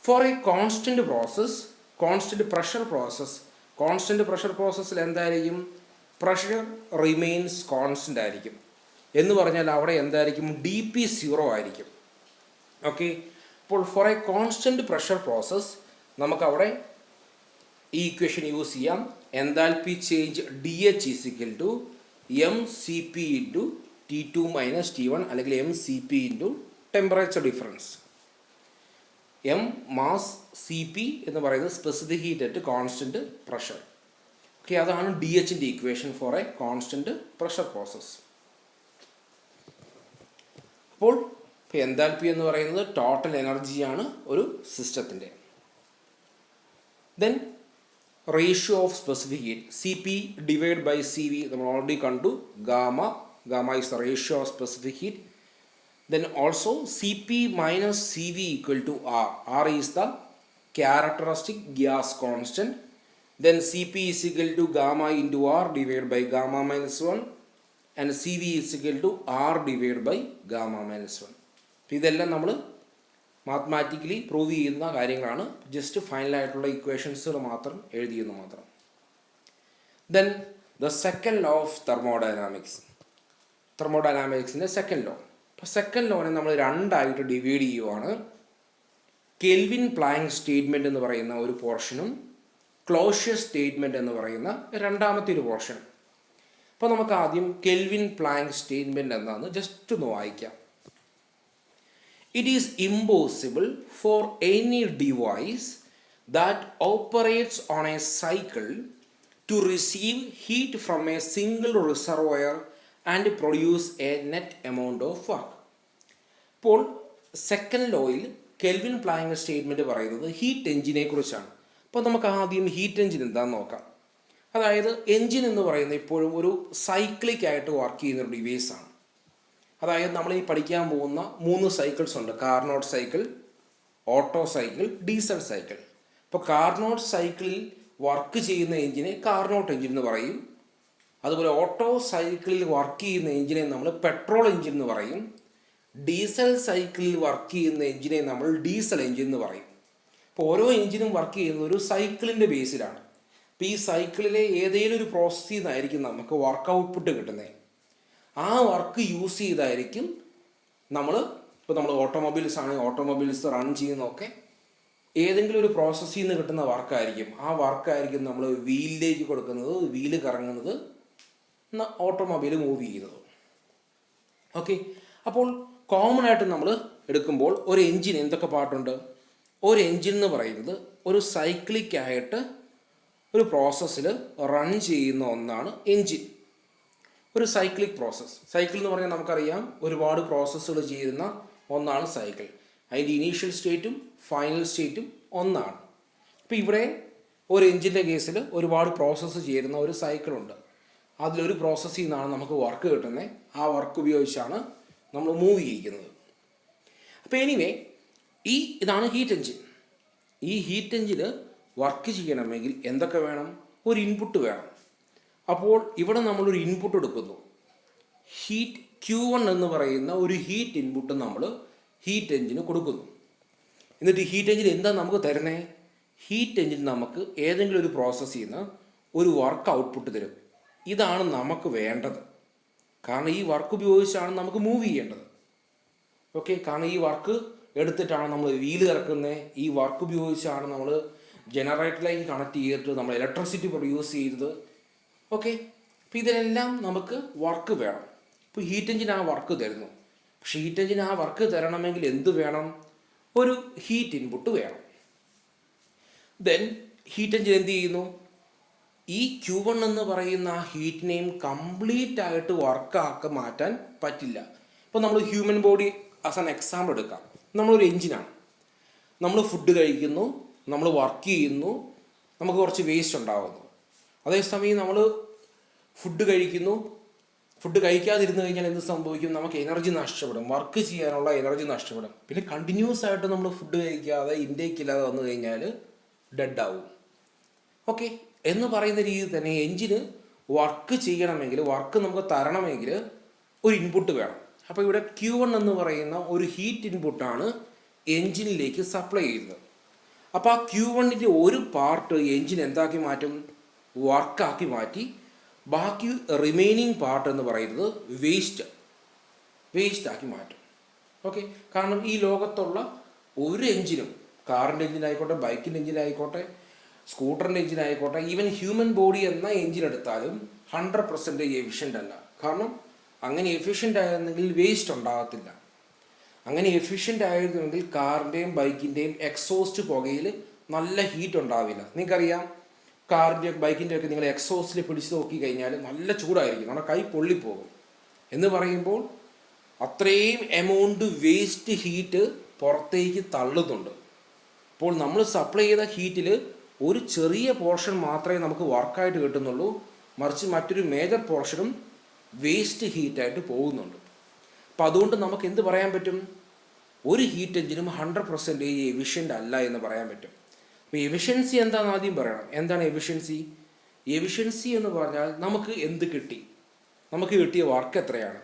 for a constant process, constant pressure process, constant pressure പ്രോസസ്സിൽ എന്തായിരിക്കും? പ്രഷർ റിമെയിൻസ് കോൺസ്റ്റൻ്റ് ആയിരിക്കും. എന്ന് പറഞ്ഞാൽ അവിടെ എന്തായിരിക്കും? dP0 ആയിരിക്കും. ഓക്കെ, അപ്പോൾ for a constant pressure process നമുക്കവിടെ ഈ ഇക്വേഷൻ യൂസ് ചെയ്യാം. Enthalpy change DH = mCp × T2 - T1 അല്ലെങ്കിൽ mCp × temperature difference. M mass CP എന്ന് പറയുന്നത് specific heat at constant pressure. Okay, അതാണ് DHൻ്റെ equation for a constant pressure process. അപ്പോൾ enthalpy എന്ന് പറയുന്നത് ടോട്ടൽ എനർജിയാണ് ഒരു സിസ്റ്റത്തിൻ്റെ. Then ratio of specific heat, CP / CV നമ്മൾ ഓൾറെഡി കണ്ടു. Gamma is the ratio of specific heat. Then also Cp minus Cv = R. R is the characteristic gas constant. Then Cp is equal to gamma into R divided by gamma minus 1 and Cv is equal to R divided by gamma minus 1. ഇതെല്ലാം നമ്മൾ mathematically prove ചെയ്യുന്ന കാര്യങ്ങളാണ്. Just ഫൈനലായിട്ടുള്ള ഇക്വേഷൻസുകൾ മാത്രം എഴുതിയെന്ന് മാത്രം. Then the second law of thermodynamics, തെർമോഡൈനാമിക്സിൻ്റെ second law. അപ്പോൾ second ലോനെ നമ്മൾ രണ്ടായിട്ട് ഡിവൈഡ് ചെയ്യുവാണ്. കെൽവിൻ പ്ലാങ്ക് സ്റ്റേറ്റ്മെൻറ്റ് എന്ന് പറയുന്ന ഒരു പോർഷനും ക്ലോഷ്യസ് സ്റ്റേറ്റ്മെൻറ്റ് എന്ന് പറയുന്ന രണ്ടാമത്തെ ഒരു പോർഷനും. അപ്പോൾ നമുക്ക് ആദ്യം കെൽവിൻ പ്ലാങ്ക് സ്റ്റേറ്റ്മെൻറ്റ് എന്താണെന്ന് ജസ്റ്റ് ഒന്ന് വായിക്കാം. It is impossible for any device that operates on a cycle to receive heat from a single reservoir and produce a net amount of work. ഇപ്പോൾ സെക്കൻഡ് ലോയിൽ കെൽവിൻ പ്ലാങ്ക് സ്റ്റേറ്റ്മെൻറ്റ് പറയുന്നത് heat എഞ്ചിനെ കുറിച്ചാണ്. അപ്പോൾ നമുക്ക് ആദ്യം ഹീറ്റ് എഞ്ചിൻ എന്താണെന്ന് നോക്കാം. അതായത് എഞ്ചിൻ എന്ന് പറയുന്നത് ഇപ്പോഴും ഒരു സൈക്ലിക് ആയിട്ട് വർക്ക് ചെയ്യുന്നൊരു ഡിവൈസാണ്. അതായത് നമ്മൾ ഈ പഠിക്കാൻ പോകുന്ന 3 സൈക്കിൾസ് ഉണ്ട്. Carnot cycle, auto cycle, diesel cycle. ഇപ്പോൾ കാർനോട്ട് സൈക്കിളിൽ വർക്ക് ചെയ്യുന്ന എഞ്ചിനെ കാർനോട്ട് എഞ്ചിൻ എന്ന് പറയും. അതുപോലെ ഓട്ടോ സൈക്കിളിൽ വർക്ക് ചെയ്യുന്ന എഞ്ചിനെ നമ്മൾ പെട്രോൾ എഞ്ചിൻ എന്ന് പറയും. ഡീസൽ സൈക്കിളിൽ വർക്ക് ചെയ്യുന്ന എഞ്ചിനെ നമ്മൾ ഡീസൽ എഞ്ചിൻ എന്ന് പറയും. അപ്പോൾ ഓരോ എഞ്ചിനും വർക്ക് ചെയ്യുന്നത് ഒരു സൈക്കിളിൻ്റെ ബേസിലാണ്. അപ്പോൾ ഈ സൈക്കിളിലെ ഏതെങ്കിലും ഒരു പ്രോസസ്സിൽ നിന്നായിരിക്കും നമുക്ക് വർക്ക് ഔട്ട്പുട്ട് കിട്ടുന്നത്. ആ വർക്ക് യൂസ് ചെയ്തായിരിക്കും ഇപ്പോൾ നമ്മൾ ഓട്ടോമൊബൈൽസ് ആണെങ്കിൽ ഓട്ടോമൊബൈൽസ് റൺ ചെയ്യുന്നതൊക്കെ ഏതെങ്കിലും ഒരു പ്രോസസ്സിൽ നിന്ന് കിട്ടുന്ന വർക്കായിരിക്കും. ആ വർക്കായിരിക്കും നമ്മൾ വീലിലേക്ക് കൊടുക്കുന്നത്, വീല് കറങ്ങുന്നത്, ഓട്ടോമൊബൈൽ മൂവ് ചെയ്യുന്നത്. ഓക്കെ, അപ്പോൾ കോമൺ ആയിട്ട് നമ്മൾ എടുക്കുമ്പോൾ ഒരു എൻജിൻ എന്തൊക്കെ പാർട്ടുണ്ട്? ഒരു എൻജിൻ എന്ന് പറയുന്നത് ഒരു സൈക്ലിക് ആയിട്ട് ഒരു പ്രോസസ്സിൽ റൺ ചെയ്യുന്ന ഒന്നാണ് എൻജിൻ. ഒരു സൈക്ലിക് പ്രോസസ്സ്. സൈക്കിൾ എന്ന് പറഞ്ഞാൽ നമുക്കറിയാം ഒരുപാട് പ്രോസസ്സുകൾ ചെയ്യുന്ന ഒന്നാണ് സൈക്കിൾ. അതിൻ്റെ ഇനീഷ്യൽ സ്റ്റേറ്റും ഫൈനൽ സ്റ്റേറ്റും ഒന്നാണ്. ഇപ്പോൾ ഇവിടെ ഒരു എൻജിൻ്റെ കേസിൽ ഒരുപാട് പ്രോസസ്സ് ചെയ്യുന്ന ഒരു സൈക്കിളുണ്ട്. അതിലൊരു പ്രോസസ്സിൽ നിന്നാണ് നമുക്ക് വർക്ക് കിട്ടുന്നത്. ആ വർക്ക് ഉപയോഗിച്ചാണ് നമ്മൾ മൂവ് ചെയ്യിക്കുന്നത്. അപ്പോൾ എനിവേ ഇതാണ് ഹീറ്റ് എൻജിൻ. ഈ ഹീറ്റ് എൻജിന് വർക്ക് ചെയ്യണമെങ്കിൽ എന്തൊക്കെ വേണം? ഒരു ഇൻപുട്ട് വേണം. അപ്പോൾ ഇവിടെ നമ്മളൊരു ഇൻപുട്ട് എടുക്കുന്നു. ഹീറ്റ് Q1 എന്ന് പറയുന്ന ഒരു ഹീറ്റ് ഇൻപുട്ട് നമ്മൾ ഹീറ്റ് എൻജിന് കൊടുക്കുന്നു. എന്നിട്ട് ഹീറ്റ് എൻജിൻ എന്താ നമുക്ക് തരുന്നത്? ഹീറ്റ് എൻജിൻ നമുക്ക് ഏതെങ്കിലും ഒരു പ്രോസസ്സിൽ നിന്ന് ഒരു വർക്ക് ഔട്ട്പുട്ട് തരും. ഇതാണ് നമുക്ക് വേണ്ടത്. കാരണം ഈ വർക്ക് ഉപയോഗിച്ചാണ് നമുക്ക് മൂവ് ചെയ്യേണ്ടത്. ഓക്കെ, കാരണം ഈ വർക്ക് എടുത്തിട്ടാണ് നമ്മൾ വീല് കറക്കുന്നത്. ഈ വർക്ക് ഉപയോഗിച്ചാണ് നമ്മൾ ജനറേറ്ററിലേക്ക് കണക്ട് ചെയ്തിട്ട് നമ്മൾ ഇലക്ട്രിസിറ്റി പ്രൊഡ്യൂസ് ചെയ്തത്. ഓക്കെ, അപ്പോൾ ഇതിനെല്ലാം നമുക്ക് വർക്ക് വേണം. ഇപ്പോൾ ഹീറ്റ് എഞ്ചിൻ ആ വർക്ക് തരുന്നു. പക്ഷേ ഹീറ്റ് എഞ്ചിൻ ആ വർക്ക് തരണമെങ്കിൽ എന്ത് വേണം? ഒരു ഹീറ്റ് ഇൻപുട്ട് വേണം. ദെൻ ഹീറ്റ് എഞ്ചിൻ എന്ത് ചെയ്യുന്നു? ഈ Q1 എന്ന് പറയുന്ന ആ ഹീറ്റിനെയും കംപ്ലീറ്റ് ആയിട്ട് വർക്കാക്കി മാറ്റാൻ പറ്റില്ല. ഇപ്പോൾ നമ്മൾ human body as an example എടുക്കാം. നമ്മളൊരു എഞ്ചിനാണ്. നമ്മൾ ഫുഡ് കഴിക്കുന്നു, നമ്മൾ വർക്ക് ചെയ്യുന്നു, നമുക്ക് കുറച്ച് വേസ്റ്റ് ഉണ്ടാകുന്നു. അതേസമയം നമ്മൾ ഫുഡ് കഴിക്കുന്നു, ഫുഡ് കഴിക്കാതിരുന്നു കഴിഞ്ഞാൽ എന്ത് സംഭവിക്കും? നമുക്ക് എനർജി നഷ്ടപ്പെടും, വർക്ക് ചെയ്യാനുള്ള എനർജി നഷ്ടപ്പെടും. പിന്നെ കണ്ടിന്യൂസ് ആയിട്ട് നമ്മൾ ഫുഡ് കഴിക്കാതെ ഇൻടേക്ക് ഇല്ലാതെ വന്നു കഴിഞ്ഞാൽ ഡെഡ് ആവും. ഓക്കെ, എന്ന് പറയുന്ന രീതിയിൽ തന്നെ എഞ്ചിന് വർക്ക് ചെയ്യണമെങ്കിൽ, വർക്ക് നമുക്ക് തരണമെങ്കിൽ ഒരു ഇൻപുട്ട് വേണം. അപ്പോൾ ഇവിടെ Q1 എന്ന് പറയുന്ന ഒരു ഹീറ്റ് ഇൻപുട്ടാണ് എഞ്ചിനിലേക്ക് സപ്ലൈ ചെയ്യുന്നത്. അപ്പോൾ ആ Q1ൻ്റെ ഒരു പാർട്ട് എഞ്ചിൻ എന്താക്കി മാറ്റും? വർക്കാക്കി മാറ്റി ബാക്കി റിമൈനിങ് പാർട്ട് എന്ന് പറയുന്നത് വേസ്റ്റ് ആക്കി മാറ്റും. ഓക്കെ, കാരണം ഈ ലോകത്തുള്ള ഒരു എഞ്ചിനും, കാറിൻ്റെ എഞ്ചിനായിക്കോട്ടെ, ബൈക്കിൻ്റെ എഞ്ചിനായിക്കോട്ടെ, സ്കൂട്ടറിൻ്റെ എഞ്ചിനായിക്കോട്ടെ, ഈവൻ ഹ്യൂമൻ ബോഡി എന്ന എഞ്ചിൻ എടുത്താലും 100% എഫിഷ്യൻ്റ് അല്ല. കാരണം അങ്ങനെ എഫിഷ്യൻ്റ് ആയിരുന്നെങ്കിൽ വേസ്റ്റ് ഉണ്ടാകത്തില്ല. അങ്ങനെ എഫിഷ്യൻ്റ് ആയിരുന്നെങ്കിൽ കാറിൻ്റെയും ബൈക്കിൻ്റെയും എക്സോസ്റ്റ് പുകയിൽ നല്ല ഹീറ്റ് ഉണ്ടാവില്ല. നിങ്ങൾക്കറിയാം, കാറിൻ്റെ ബൈക്കിൻ്റെ ഒക്കെ നിങ്ങൾ എക്സോസ്റ്റിൽ പിടിച്ച് നോക്കി കഴിഞ്ഞാൽ നല്ല ചൂടായിരിക്കും, നമ്മുടെ കൈ പൊള്ളിപ്പോകും. എന്ന് പറയുമ്പോൾ അത്രയും എമൗണ്ട് വേസ്റ്റ് ഹീറ്റ് പുറത്തേക്ക് തള്ളുന്നുണ്ട്. അപ്പോൾ നമ്മൾ സപ്ലൈ ചെയ്ത ഹീറ്റിൽ ഒരു ചെറിയ പോർഷൻ മാത്രമേ നമുക്ക് വർക്കായിട്ട് കിട്ടുന്നുള്ളൂ, മറിച്ച് മറ്റൊരു മേജർ പോർഷനും വേസ്റ്റ് ഹീറ്റായിട്ട് പോകുന്നുണ്ട്. അപ്പം അതുകൊണ്ട് നമുക്ക് എന്ത് പറയാൻ പറ്റും? ഒരു ഹീറ്റ് എഞ്ചിനും 100% എഫിഷ്യൻ്റ് അല്ല എന്ന് പറയാൻ പറ്റും. അപ്പോൾ എഫിഷ്യൻസി എന്താണെന്ന് ആദ്യം പറയണം. എന്താണ് എഫിഷ്യൻസി? എഫിഷ്യൻസി എന്ന് പറഞ്ഞാൽ നമുക്ക് എന്ത് കിട്ടി, നമുക്ക് കിട്ടിയ വർക്ക് എത്രയാണ്,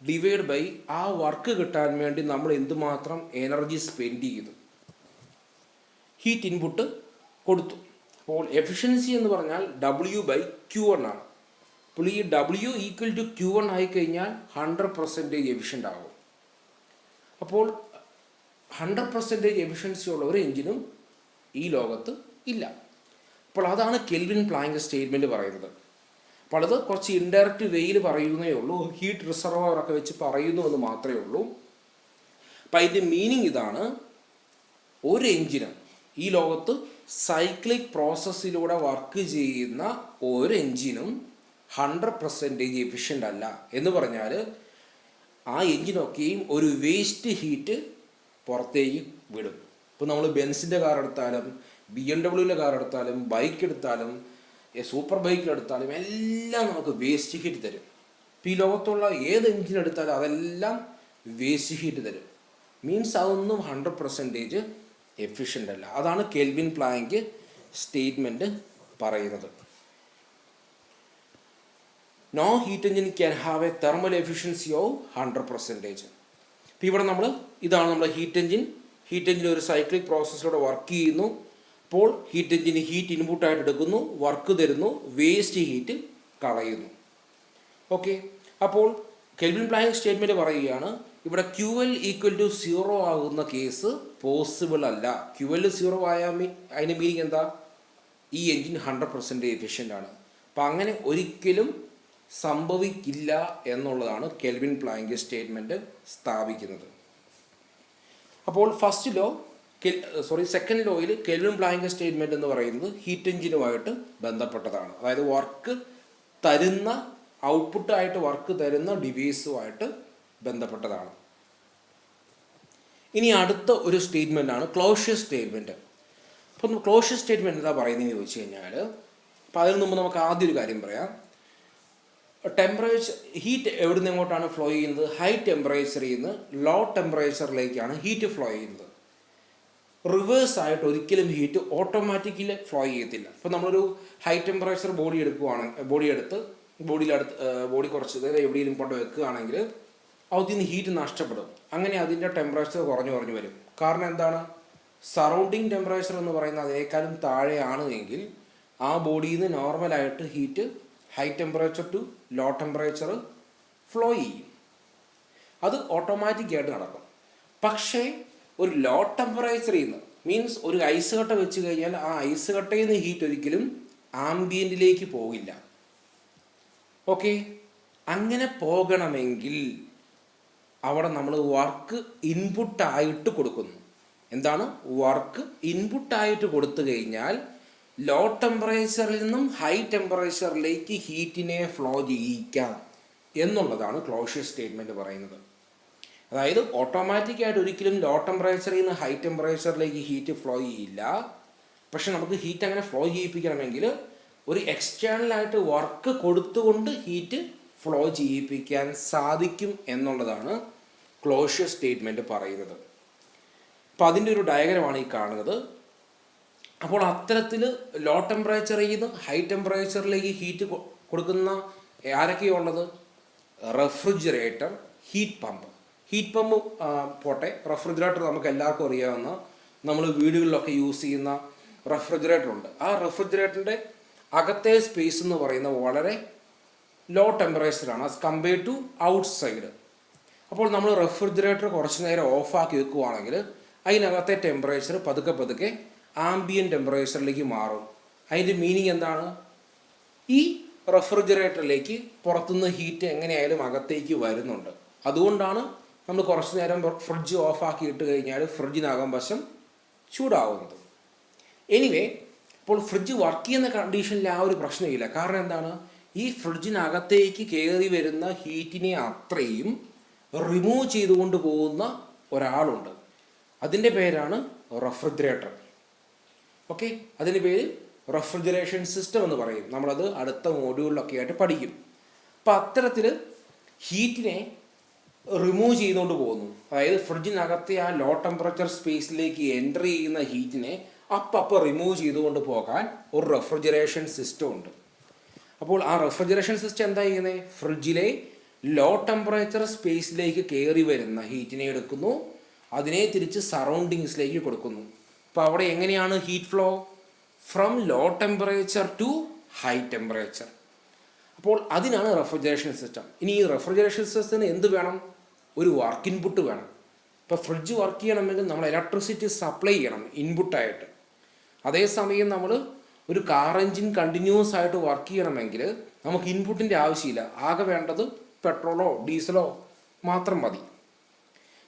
ഡിവൈഡ് ബൈ ആ വർക്ക് കിട്ടാൻ വേണ്ടി നമ്മൾ എന്തുമാത്രം എനർജി സ്പെൻഡ് ചെയ്തു, ഹീറ്റ് ഇൻപുട്ട് കൊടുത്തു. അപ്പോൾ എഫിഷ്യൻസി എന്ന് പറഞ്ഞാൽ W/Q1 ആണ്. അപ്പോൾ ഈ W = Q1 ആയിക്കഴിഞ്ഞാൽ 100% എഫിഷ്യൻ്റ് ആകും. അപ്പോൾ 100% എഫിഷ്യൻസി ഉള്ള ഒരു എഞ്ചിനും ഈ ലോകത്ത് ഇല്ല. അപ്പോൾ അതാണ് കെൽവിൻ പ്ലാങ്ക് സ്റ്റേറ്റ്മെൻറ്റ് പറയുന്നത്. അപ്പോൾ അത് കുറച്ച് ഇൻഡയറക്റ്റ് വേയിൽ പറയുന്നേ ഉള്ളൂ, ഹീറ്റ് റിസർവോയറൊക്കെ വെച്ച് പറയുന്നു എന്ന് മാത്രമേ ഉള്ളൂ. അപ്പം അതിൻ്റെ മീനിങ് ഇതാണ്: ഒരു എഞ്ചിന് ഈ ലോകത്ത് സൈക്ലിക് പ്രോസസ്സിലൂടെ വർക്ക് ചെയ്യുന്ന ഒരു എഞ്ചിനും 100% എഫിഷ്യൻ്റ് അല്ല. എന്ന് പറഞ്ഞാൽ ആ എഞ്ചിനൊക്കെയും ഒരു വേസ്റ്റ് ഹീറ്റ് പുറത്തേക്ക് വിടും. ഇപ്പോൾ നമ്മൾ ബെൻസിൻ്റെ കാർ എടുത്താലും, BMW കാർ എടുത്താലും, ബൈക്ക് എടുത്താലും, സൂപ്പർ ബൈക്കിലെടുത്താലും എല്ലാം നമുക്ക് വേസ്റ്റ് ഹീറ്റ് തരും. ഇപ്പോൾ ഈ ലോകത്തുള്ള ഏത് എഞ്ചിൻ എടുത്താലും അതെല്ലാം വേസ്റ്റ് ഹീറ്റ് തരും. മീൻസ് അതൊന്നും 100% എഫിഷ്യൻ്റ് അല്ല. അതാണ് കെൽവിൻ പ്ലാങ്ക് സ്റ്റേറ്റ്മെൻറ്റ് പറയുന്നത്. No heat engine can have a thermal efficiency of 100%. ഇപ്പോൾ ഇവിടെ ഇതാണ് നമ്മുടെ ഹീറ്റ് എഞ്ചിൻ. ഹീറ്റ് എഞ്ചിൻ ഒരു സൈക്ലിക് പ്രോസസ്സിലൂടെ വർക്ക് ചെയ്യുന്നു. അപ്പോൾ ഹീറ്റ് എഞ്ചിന് ഹീറ്റ് ഇൻപുട്ടായിട്ട് എടുക്കുന്നു, വർക്ക് തരുന്നു, വേസ്റ്റ് ഹീറ്റ് കളയുന്നു. ഓക്കെ, അപ്പോൾ കെൽവിൻ പ്ലാങ്ക് സ്റ്റേറ്റ്മെൻറ്റ് പറയുകയാണ് ഇവിടെ QL = 0 ആകുന്ന കേസ് പോസിബിൾ അല്ല. QL 0 ആയാൽ അതിൻ്റെ മീനിങ് എന്താ? ഈ എൻജിൻ 100% എഫിഷ്യൻ്റ് ആണ്. അപ്പം അങ്ങനെ ഒരിക്കലും സംഭവിക്കില്ല എന്നുള്ളതാണ് കെൽവിൻ പ്ലാങ്ക് സ്റ്റേറ്റ്മെൻറ്റ് സ്ഥാപിക്കുന്നത്. അപ്പോൾ സെക്കൻഡ് ലോയിൽ കെൽവിൻ പ്ലാങ്ക് സ്റ്റേറ്റ്മെൻറ്റ് എന്ന് പറയുന്നത് ഹീറ്റ് എഞ്ചിനുമായിട്ട് ബന്ധപ്പെട്ടതാണ്. അതായത് വർക്ക് തരുന്ന, ഔട്ട്പുട്ടായിട്ട് വർക്ക് തരുന്ന ഡിവൈസുമായിട്ട് ബന്ധപ്പെട്ടതാണ്. ഇനി അടുത്ത ഒരു സ്റ്റേറ്റ്മെൻറ്റാണ് ക്ലോഷ്യസ് സ്റ്റേറ്റ്മെൻറ്റ്. അപ്പം ക്ലോഷ്യസ് സ്റ്റേറ്റ്മെൻറ്റ് എന്താ പറയുന്നതെന്ന് ചോദിച്ചു കഴിഞ്ഞാൽ, അപ്പോൾ അതിന് മുമ്പ് നമുക്ക് ആദ്യം ഒരു കാര്യം പറയാം. ഹീറ്റ് എവിടെ നിന്ന് എങ്ങോട്ടാണ് ഫ്ലോ ചെയ്യുന്നത്? ഹൈ ടെമ്പറേച്ചറിൽ നിന്ന് ലോ ടെമ്പറേച്ചറിലേക്കാണ് ഹീറ്റ് ഫ്ലോ ചെയ്യുന്നത്. റിവേഴ്സ് ആയിട്ട് ഒരിക്കലും ഹീറ്റ് ഓട്ടോമാറ്റിക്കലി ഫ്ലോ ചെയ്യത്തില്ല. ഇപ്പോൾ നമ്മളൊരു ഹൈ ടെമ്പറേച്ചർ ബോഡി കുറച്ച് നേരം എവിടെയെങ്കിലും കൊണ്ട് വെക്കുകയാണെങ്കിൽ അതിൽ നിന്ന് ഹീറ്റ് നഷ്ടപ്പെടും. അങ്ങനെ അതിൻ്റെ ടെമ്പറേച്ചർ കുറഞ്ഞു വരും. കാരണം എന്താണ്? സറൗണ്ടിങ് ടെമ്പറേച്ചർ എന്ന് പറയുന്നത് അതിനേക്കാളും താഴെയാണ് എങ്കിൽ ആ ബോഡിയിൽ നിന്ന് നോർമലായിട്ട് heat high temperature to low temperature flow ചെയ്യും. അത് ഓട്ടോമാറ്റിക്കായിട്ട് നടക്കും. പക്ഷേ ഒരു ലോ ടെമ്പറേച്ചറിൽ നിന്ന്, മീൻസ് ഒരു ഐസ് കട്ട വെച്ച് കഴിഞ്ഞാൽ ആ ഐസ് കട്ടയിൽ നിന്ന് ഹീറ്റ് ഒരിക്കലും ആംബിയൻറ്റിലേക്ക് പോകില്ല. ഓക്കെ, അങ്ങനെ പോകണമെങ്കിൽ അവിടെ നമ്മൾ വർക്ക് ഇൻപുട്ടായിട്ട് കൊടുക്കുന്നു. എന്താണ് വർക്ക് ഇൻപുട്ടായിട്ട് കൊടുത്തു കഴിഞ്ഞാൽ ലോ ടെമ്പറേച്ചറിൽ നിന്നും ഹൈ ടെമ്പറേച്ചറിലേക്ക് ഹീറ്റിനെ ഫ്ലോ ചെയ്യിക്കാം എന്നുള്ളതാണ് ക്ലോഷ്യസ് സ്റ്റേറ്റ്മെൻറ്റ് പറയുന്നത്. അതായത് ഓട്ടോമാറ്റിക്കായിട്ട് ഒരിക്കലും ലോ ടെമ്പറേച്ചറിൽ നിന്ന് ഹൈ ടെമ്പറേച്ചറിലേക്ക് ഹീറ്റ് ഫ്ലോ ചെയ്യില്ല. പക്ഷെ നമുക്ക് ഹീറ്റ് അങ്ങനെ ഫ്ലോ ചെയ്യിപ്പിക്കണമെങ്കിൽ ഒരു എക്സ്റ്റേണലായിട്ട് വർക്ക് കൊടുത്തുകൊണ്ട് ഹീറ്റ് ഫ്ലോ ചെയ്യിപ്പിക്കാൻ സാധിക്കും എന്നുള്ളതാണ് ക്ലോഷ്യസ് സ്റ്റേറ്റ്മെൻറ്റ് പറയുന്നത്. അപ്പോൾ അതിൻ്റെ ഒരു ഡയഗ്രമാണ് ഈ കാണുന്നത്. അപ്പോൾ അത്തരത്തിൽ ലോ ടെമ്പറേച്ചറിൽ നിന്ന് ഹൈ ടെമ്പറേച്ചറിലേക്ക് ഹീറ്റ് കൊടുക്കുന്ന ആരൊക്കെയാണ് ഉള്ളത്? Refrigerator, heat pump. Heat pump പോട്ടെ, റെഫ്രിജറേറ്റർ നമുക്ക് എല്ലാവർക്കും അറിയാവുന്ന, നമ്മൾ വീടുകളിലൊക്കെ യൂസ് ചെയ്യുന്ന റെഫ്രിജറേറ്റർ ഉണ്ട്. ആ റെഫ്രിജറേറ്ററിൻ്റെ അകത്തെ സ്പേസ് എന്ന് പറയുന്നത് വളരെ ലോ ടെമ്പറേച്ചറാണ് ആസ് കമ്പയർ ടു ഔട്ട്സൈഡ്. അപ്പോൾ നമ്മൾ റെഫ്രിജറേറ്റർ കുറച്ച് നേരം ഓഫാക്കി വെക്കുകയാണെങ്കിൽ അതിനകത്തെ ടെമ്പറേച്ചർ പതുക്കെ പതുക്കെ ആംബിയൻ ടെമ്പറേച്ചറിലേക്ക് മാറും. അതിൻ്റെ മീനിങ് എന്താണ്? ഈ റെഫ്രിജറേറ്ററിലേക്ക് പുറത്തുനിന്ന് ഹീറ്റ് എങ്ങനെയായാലും അകത്തേക്ക് വരുന്നുണ്ട്. അതുകൊണ്ടാണ് നമ്മൾ കുറച്ച് നേരം ഫ്രിഡ്ജ് ഓഫാക്കി ഇട്ട് കഴിഞ്ഞാൽ ഫ്രിഡ്ജിനകം വശം ചൂടാവുന്നത്. എനിവേ, ഇപ്പോൾ ഫ്രിഡ്ജ് വർക്ക് ചെയ്യുന്ന കണ്ടീഷനിൽ ആ ഒരു പ്രശ്നമില്ല. കാരണം എന്താണ്? ഈ ഫ്രിഡ്ജിനകത്തേക്ക് കയറി വരുന്ന ഹീറ്റിനെ അത്രയും റിമൂവ് ചെയ്തുകൊണ്ട് പോകുന്ന ഒരാളുണ്ട്. അതിൻ്റെ പേരാണ് റെഫ്രിജറേറ്റർ. ഓക്കെ, അതിൻ്റെ പേര് റെഫ്രിജറേഷൻ സിസ്റ്റം എന്ന് പറയും. നമ്മളത് അടുത്ത മോഡ്യൂളിലൊക്കെ ആയിട്ട് പഠിക്കും. അപ്പം അത്തരത്തിൽ ഹീറ്റിനെ റിമൂവ് ചെയ്തുകൊണ്ട് പോകുന്നു. അതായത് ഫ്രിഡ്ജിനകത്തെ ആ ലോ ടെമ്പറേച്ചർ സ്പേസിലേക്ക് എൻ്റർ ചെയ്യുന്ന ഹീറ്റിനെ അപ്പം റിമൂവ് ചെയ്തുകൊണ്ട് പോകാൻ ഒരു റെഫ്രിജറേഷൻ സിസ്റ്റം ഉണ്ട്. അപ്പോൾ ആ റെഫ്രിജറേഷൻ സിസ്റ്റം എന്താ ചെയ്യുന്നത്? ഫ്രിഡ്ജിലെ ലോ ടെമ്പറേച്ചർ സ്പേസിലേക്ക് കയറി വരുന്ന ഹീറ്റിനെ എടുക്കുന്നു, അതിനെ തിരിച്ച് സറൗണ്ടിങ്സിലേക്ക് കൊടുക്കുന്നു. അപ്പോൾ അവിടെ എങ്ങനെയാണ് heat flow? From low temperature to high temperature. അപ്പോൾ അതിനാണ് റെഫ്രിജറേഷൻ സിസ്റ്റം. ഇനി ഈ റെഫ്രിജറേഷൻ സിസ്റ്റത്തിന് എന്ത് വേണം? ഒരു വർക്ക് ഇൻപുട്ട് വേണം. ഇപ്പോൾ ഫ്രിഡ്ജ് വർക്ക് ചെയ്യണമെങ്കിൽ നമ്മൾ ഇലക്ട്രിസിറ്റി സപ്ലൈ ചെയ്യണം ഇൻപുട്ടായിട്ട്. അതേസമയം നമ്മൾ ഒരു കാർ എൻജിൻ കണ്ടിന്യൂസ് ആയിട്ട് വർക്ക് ചെയ്യണമെങ്കിൽ നമുക്ക് ഇൻപുട്ടിൻ്റെ ആവശ്യമില്ല. ആകെ വേണ്ടത് പെട്രോളോ ഡീസലോ മാത്രം മതി.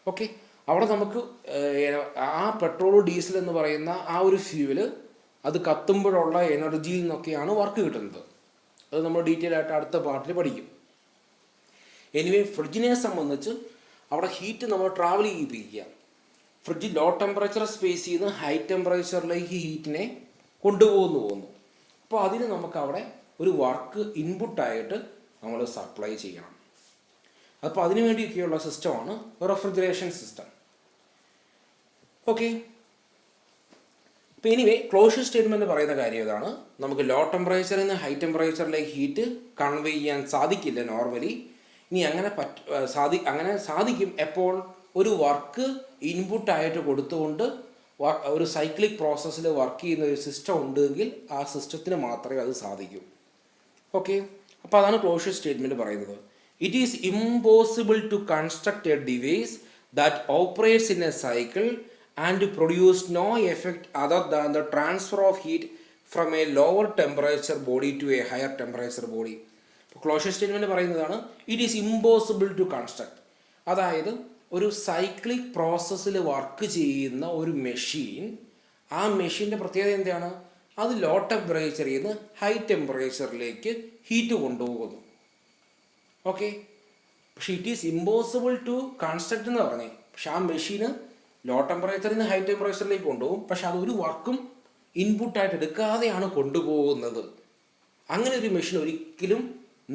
ഓക്കെ, അവിടെ നമുക്ക് ആ പെട്രോളോ ഡീസൽ എന്ന് പറയുന്ന ആ ഒരു ഫ്യൂവൽ അത് കത്തുമ്പോഴുള്ള എനർജിയിൽ നിന്നൊക്കെയാണ് വർക്ക് കിട്ടുന്നത്. അത് നമ്മൾ ഡീറ്റെയിൽ ആയിട്ട് അടുത്ത പാർട്ടിൽ പഠിക്കും. എനിവേ, ഫ്രിഡ്ജിനെ സംബന്ധിച്ച് അവിടെ ഹീറ്റ് നമ്മൾ ട്രാവൽ ചെയ്യിപ്പിക്കുക. ഫ്രിഡ്ജ് ലോ ടെമ്പറേച്ചർ സ്പേസിൽ നിന്ന് ഹൈ ടെമ്പറേച്ചറിലേക്ക് ഹീറ്റിനെ കൊണ്ടുപോകുന്നു. അപ്പോൾ അതിന് നമുക്ക് അവിടെ ഒരു വർക്ക് ഇൻപുട്ടായിട്ട് നമ്മൾ സപ്ലൈ ചെയ്യണം. അപ്പോൾ അതിനു വേണ്ടിയൊക്കെയുള്ള സിസ്റ്റമാണ് റെഫ്രിജറേഷൻ സിസ്റ്റം. ഓക്കെ, അപ്പോൾ എനിവേ ക്ലോഷ്യസ് സ്റ്റേറ്റ്മെൻറ്റ് പറയുന്ന കാര്യം ഇതാണ്. നമുക്ക് ലോ ടെമ്പറേച്ചറിൽ നിന്ന് ഹൈ ടെമ്പറേച്ചറിലേക്ക് ഹീറ്റ് കൺവേ ചെയ്യാൻ സാധിക്കില്ല നോർമലി. ഇനി അങ്ങനെ സാധിക്കും എപ്പോൾ? ഒരു വർക്ക് ഇൻപുട്ടായിട്ട് കൊടുത്തുകൊണ്ട് ഒരു സൈക്ലിക് പ്രോസസ്സിൽ വർക്ക് ചെയ്യുന്ന ഒരു സിസ്റ്റം ഉണ്ടെങ്കിൽ ആ സിസ്റ്റത്തിന് മാത്രമേ അത് സാധിക്കൂ. ഓക്കെ, അപ്പോൾ അതാണ് ക്ലോഷ്യസ് സ്റ്റേറ്റ്മെൻറ്റ് പറയുന്നത്. It is impossible to construct a device that operates in a cycle and produce no effect other than the transfer of heat from a lower temperature body to a higher temperature body. Clausius statement പറയുന്നതാണ് it is impossible to construct. അതായത് ഒരു cyclic പ്രോസസ്സിൽ work ചെയ്യുന്ന ഒരു machine, ആ മെഷീൻ്റെ പ്രത്യേകത എന്താണ്? അത് ലോ ടെമ്പറേച്ചറിൽ നിന്ന് ഹൈ ടെമ്പറേച്ചറിലേക്ക് ഹീറ്റ് കൊണ്ടുപോകുന്നു. ഓക്കെ, പക്ഷേ it is impossible to construct എന്ന് പറഞ്ഞേ. പക്ഷെ ആ മെഷീന് ലോ ടെമ്പറേച്ചറിൽ നിന്ന് ഹൈ ടെമ്പറേച്ചറിലേക്ക് കൊണ്ടുപോകും, പക്ഷെ അതൊരു വർക്കും ഇൻപുട്ടായിട്ട് എടുക്കാതെയാണ് കൊണ്ടുപോകുന്നത്. അങ്ങനെ ഒരു മെഷീൻ ഒരിക്കലും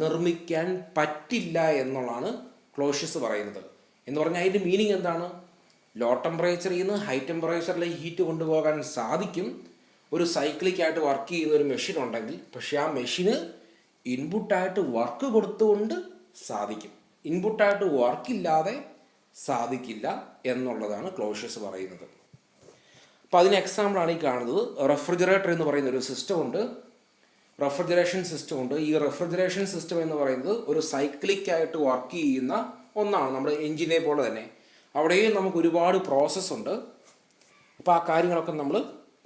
നിർമ്മിക്കാൻ പറ്റില്ല എന്നുള്ളതാണ് ക്ലോഷ്യസ് പറയുന്നത്. എന്ന് പറഞ്ഞാൽ അതിൻ്റെ മീനിങ് എന്താണ്? ലോ ടെമ്പറേച്ചറിൽ നിന്ന് ഹൈ ടെമ്പറേച്ചറിലേക്ക് ഹീറ്റ് കൊണ്ടുപോകാൻ സാധിക്കും ഒരു സൈക്ലിക്കായിട്ട് വർക്ക് ചെയ്യുന്ന ഒരു മെഷീൻ ഉണ്ടെങ്കിൽ. പക്ഷേ ആ മെഷീന് ഇൻപുട്ടായിട്ട് വർക്ക് കൊടുത്തുകൊണ്ട് സാധിക്കും, ഇൻപുട്ടായിട്ട് വർക്കില്ലാതെ സാധിക്കില്ല എന്നുള്ളതാണ് ക്ലോഷ്യസ് പറയുന്നത്. അപ്പോൾ അതിന് എക്സാമ്പിളാണ് ഈ കാണുന്നത്. റെഫ്രിജറേറ്റർ എന്ന് പറയുന്ന ഒരു സിസ്റ്റം ഉണ്ട്, റെഫ്രിജറേഷൻ സിസ്റ്റം ഉണ്ട്. ഈ റെഫ്രിജറേഷൻ സിസ്റ്റം എന്ന് പറയുന്നത് ഒരു സൈക്ലിക്കായിട്ട് വർക്ക് ചെയ്യുന്ന ഒന്നാണ്, നമ്മുടെ എഞ്ചിനെ പോലെ തന്നെ. അവിടെയും നമുക്ക് ഒരുപാട് പ്രോസസ്സുണ്ട്. അപ്പോൾ ആ കാര്യങ്ങളൊക്കെ നമ്മൾ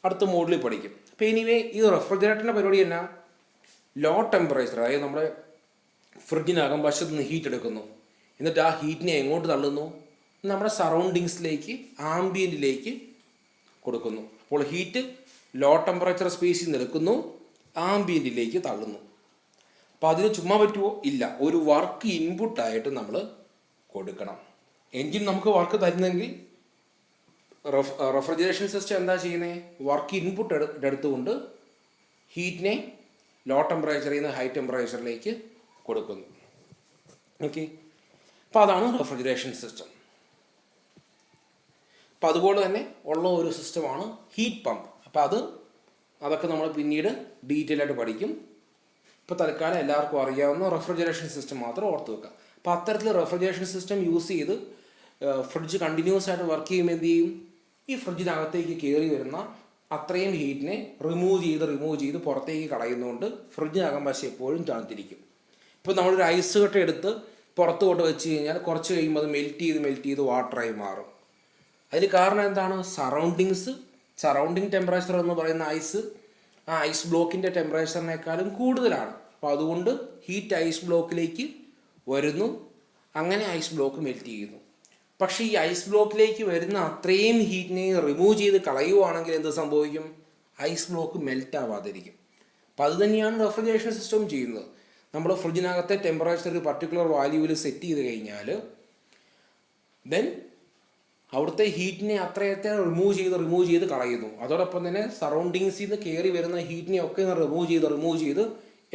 അടുത്ത മോഡിൽ പഠിക്കും. അപ്പോൾ എനിവേ ഈ റെഫ്രിജറേറ്ററിൻ്റെ പരിപാടി എന്നാ, ലോ ടെമ്പറേച്ചർ, അതായത് നമ്മുടെ ഫ്രിഡ്ജിനകം വശത്ത് നിന്ന് ഹീറ്റ് എടുക്കുന്നു, എന്നിട്ട് ആ ഹീറ്റിനെ എങ്ങോട്ട് തള്ളുന്നു, നമ്മുടെ സറൗണ്ടിങ്സിലേക്ക്, ആംബിയൻറ്റിലേക്ക് കൊടുക്കുന്നു. അപ്പോൾ ഹീറ്റ് ലോ ടെമ്പറേച്ചർ സ്പേസിൽ നിന്ന് എടുക്കുന്നു, ആംബിയൻറ്റിലേക്ക് തള്ളുന്നു. അപ്പോൾ അതിന് ചുമ്മാ പറ്റുമോ? ഇല്ല, ഒരു വർക്ക് ഇൻപുട്ടായിട്ട് നമ്മൾ കൊടുക്കണം. എൻജിൻ നമുക്ക് വർക്ക് തരുന്നെങ്കിൽ റെഫ്രിജറേഷൻ സിസ്റ്റം എന്താ ചെയ്യുന്നത്, വർക്ക് ഇൻപുട്ട് എടുത്തുകൊണ്ട് ഹീറ്റിനെ ലോ ടെമ്പറേച്ചറിൽ നിന്ന് ഹൈ ടെമ്പറേച്ചറിലേക്ക് കൊടുക്കുന്നു. ഓക്കെ, അപ്പോൾ അതാണ് റെഫ്രിജറേഷൻ സിസ്റ്റം. അപ്പോൾ അതുപോലെ തന്നെ ഉള്ള ഒരു സിസ്റ്റമാണ് ഹീറ്റ് പമ്പ്. അപ്പോൾ അതൊക്കെ നമ്മൾ പിന്നീട് ഡീറ്റെയിൽ ആയിട്ട് പഠിക്കും. ഇപ്പോൾ തൽക്കാലം എല്ലാവർക്കും അറിയാവുന്ന റെഫ്രിജറേഷൻ സിസ്റ്റം മാത്രം ഓർത്ത് വെക്കുക. അപ്പോൾ അത്തരത്തിൽ റെഫ്രിജറേഷൻ സിസ്റ്റം യൂസ് ചെയ്ത് ഫ്രിഡ്ജ് കണ്ടിന്യൂസ് ആയിട്ട് വർക്ക് ചെയ്യുമ്പോൾ എന്ത് ചെയ്യും, ഈ ഫ്രിഡ്ജിനകത്തേക്ക് കയറി വരുന്ന അത്രയും ഹീറ്റിനെ റിമൂവ് ചെയ്ത് പുറത്തേക്ക് കളയുന്നതുകൊണ്ട് ഫ്രിഡ്ജിനകം വശം എപ്പോഴും തണുത്തിരിക്കും. ഇപ്പോൾ നമ്മളൊരു ഐസ് കട്ട എടുത്ത് പുറത്ത് കൊണ്ട് വെച്ച് കഴിഞ്ഞാൽ കുറച്ച് കഴിയുമ്പോൾ അത് മെൽറ്റ് ചെയ്ത് വാട്ടറായി മാറും. അതിന് കാരണം എന്താണ്, സറൗണ്ടിങ് ടെമ്പറേച്ചർ എന്ന് പറയുന്ന ആ ഐസ് ബ്ലോക്കിൻ്റെ ടെമ്പറേച്ചറിനേക്കാളും കൂടുതലാണ്. അപ്പോൾ അതുകൊണ്ട് ഹീറ്റ് ഐസ് ബ്ലോക്കിലേക്ക് വരുന്നു, അങ്ങനെ ഐസ് ബ്ലോക്ക് മെൽറ്റ് ചെയ്യുന്നു. പക്ഷേ ഈ ഐസ് ബ്ലോക്കിലേക്ക് വരുന്ന അത്രയും ഹീറ്റിനെ റിമൂവ് ചെയ്ത് കളയുവാണെങ്കിൽ എന്ത് സംഭവിക്കും, ഐസ് ബ്ലോക്ക് മെൽറ്റ് ആവാതിരിക്കും. അപ്പോൾ അത് തന്നെയാണ് റെഫ്രിജറേഷൻ സിസ്റ്റം ചെയ്യുന്നത്. നമ്മൾ ഫ്രിഡ്ജിനകത്തെ ടെമ്പറേച്ചർ ഒരു പർട്ടിക്കുലർ വാല്യൂവിൽ സെറ്റ് ചെയ്ത് കഴിഞ്ഞാൽ ദെൻ അവിടുത്തെ ഹീറ്റിനെ അത്രയത്തെ റിമൂവ് ചെയ്ത് കളയുന്നു. അതോടൊപ്പം തന്നെ സറൗണ്ടിങ്സിൽ നിന്ന് കയറി വരുന്ന ഹീറ്റിനെ ഒക്കെ റിമൂവ് ചെയ്ത്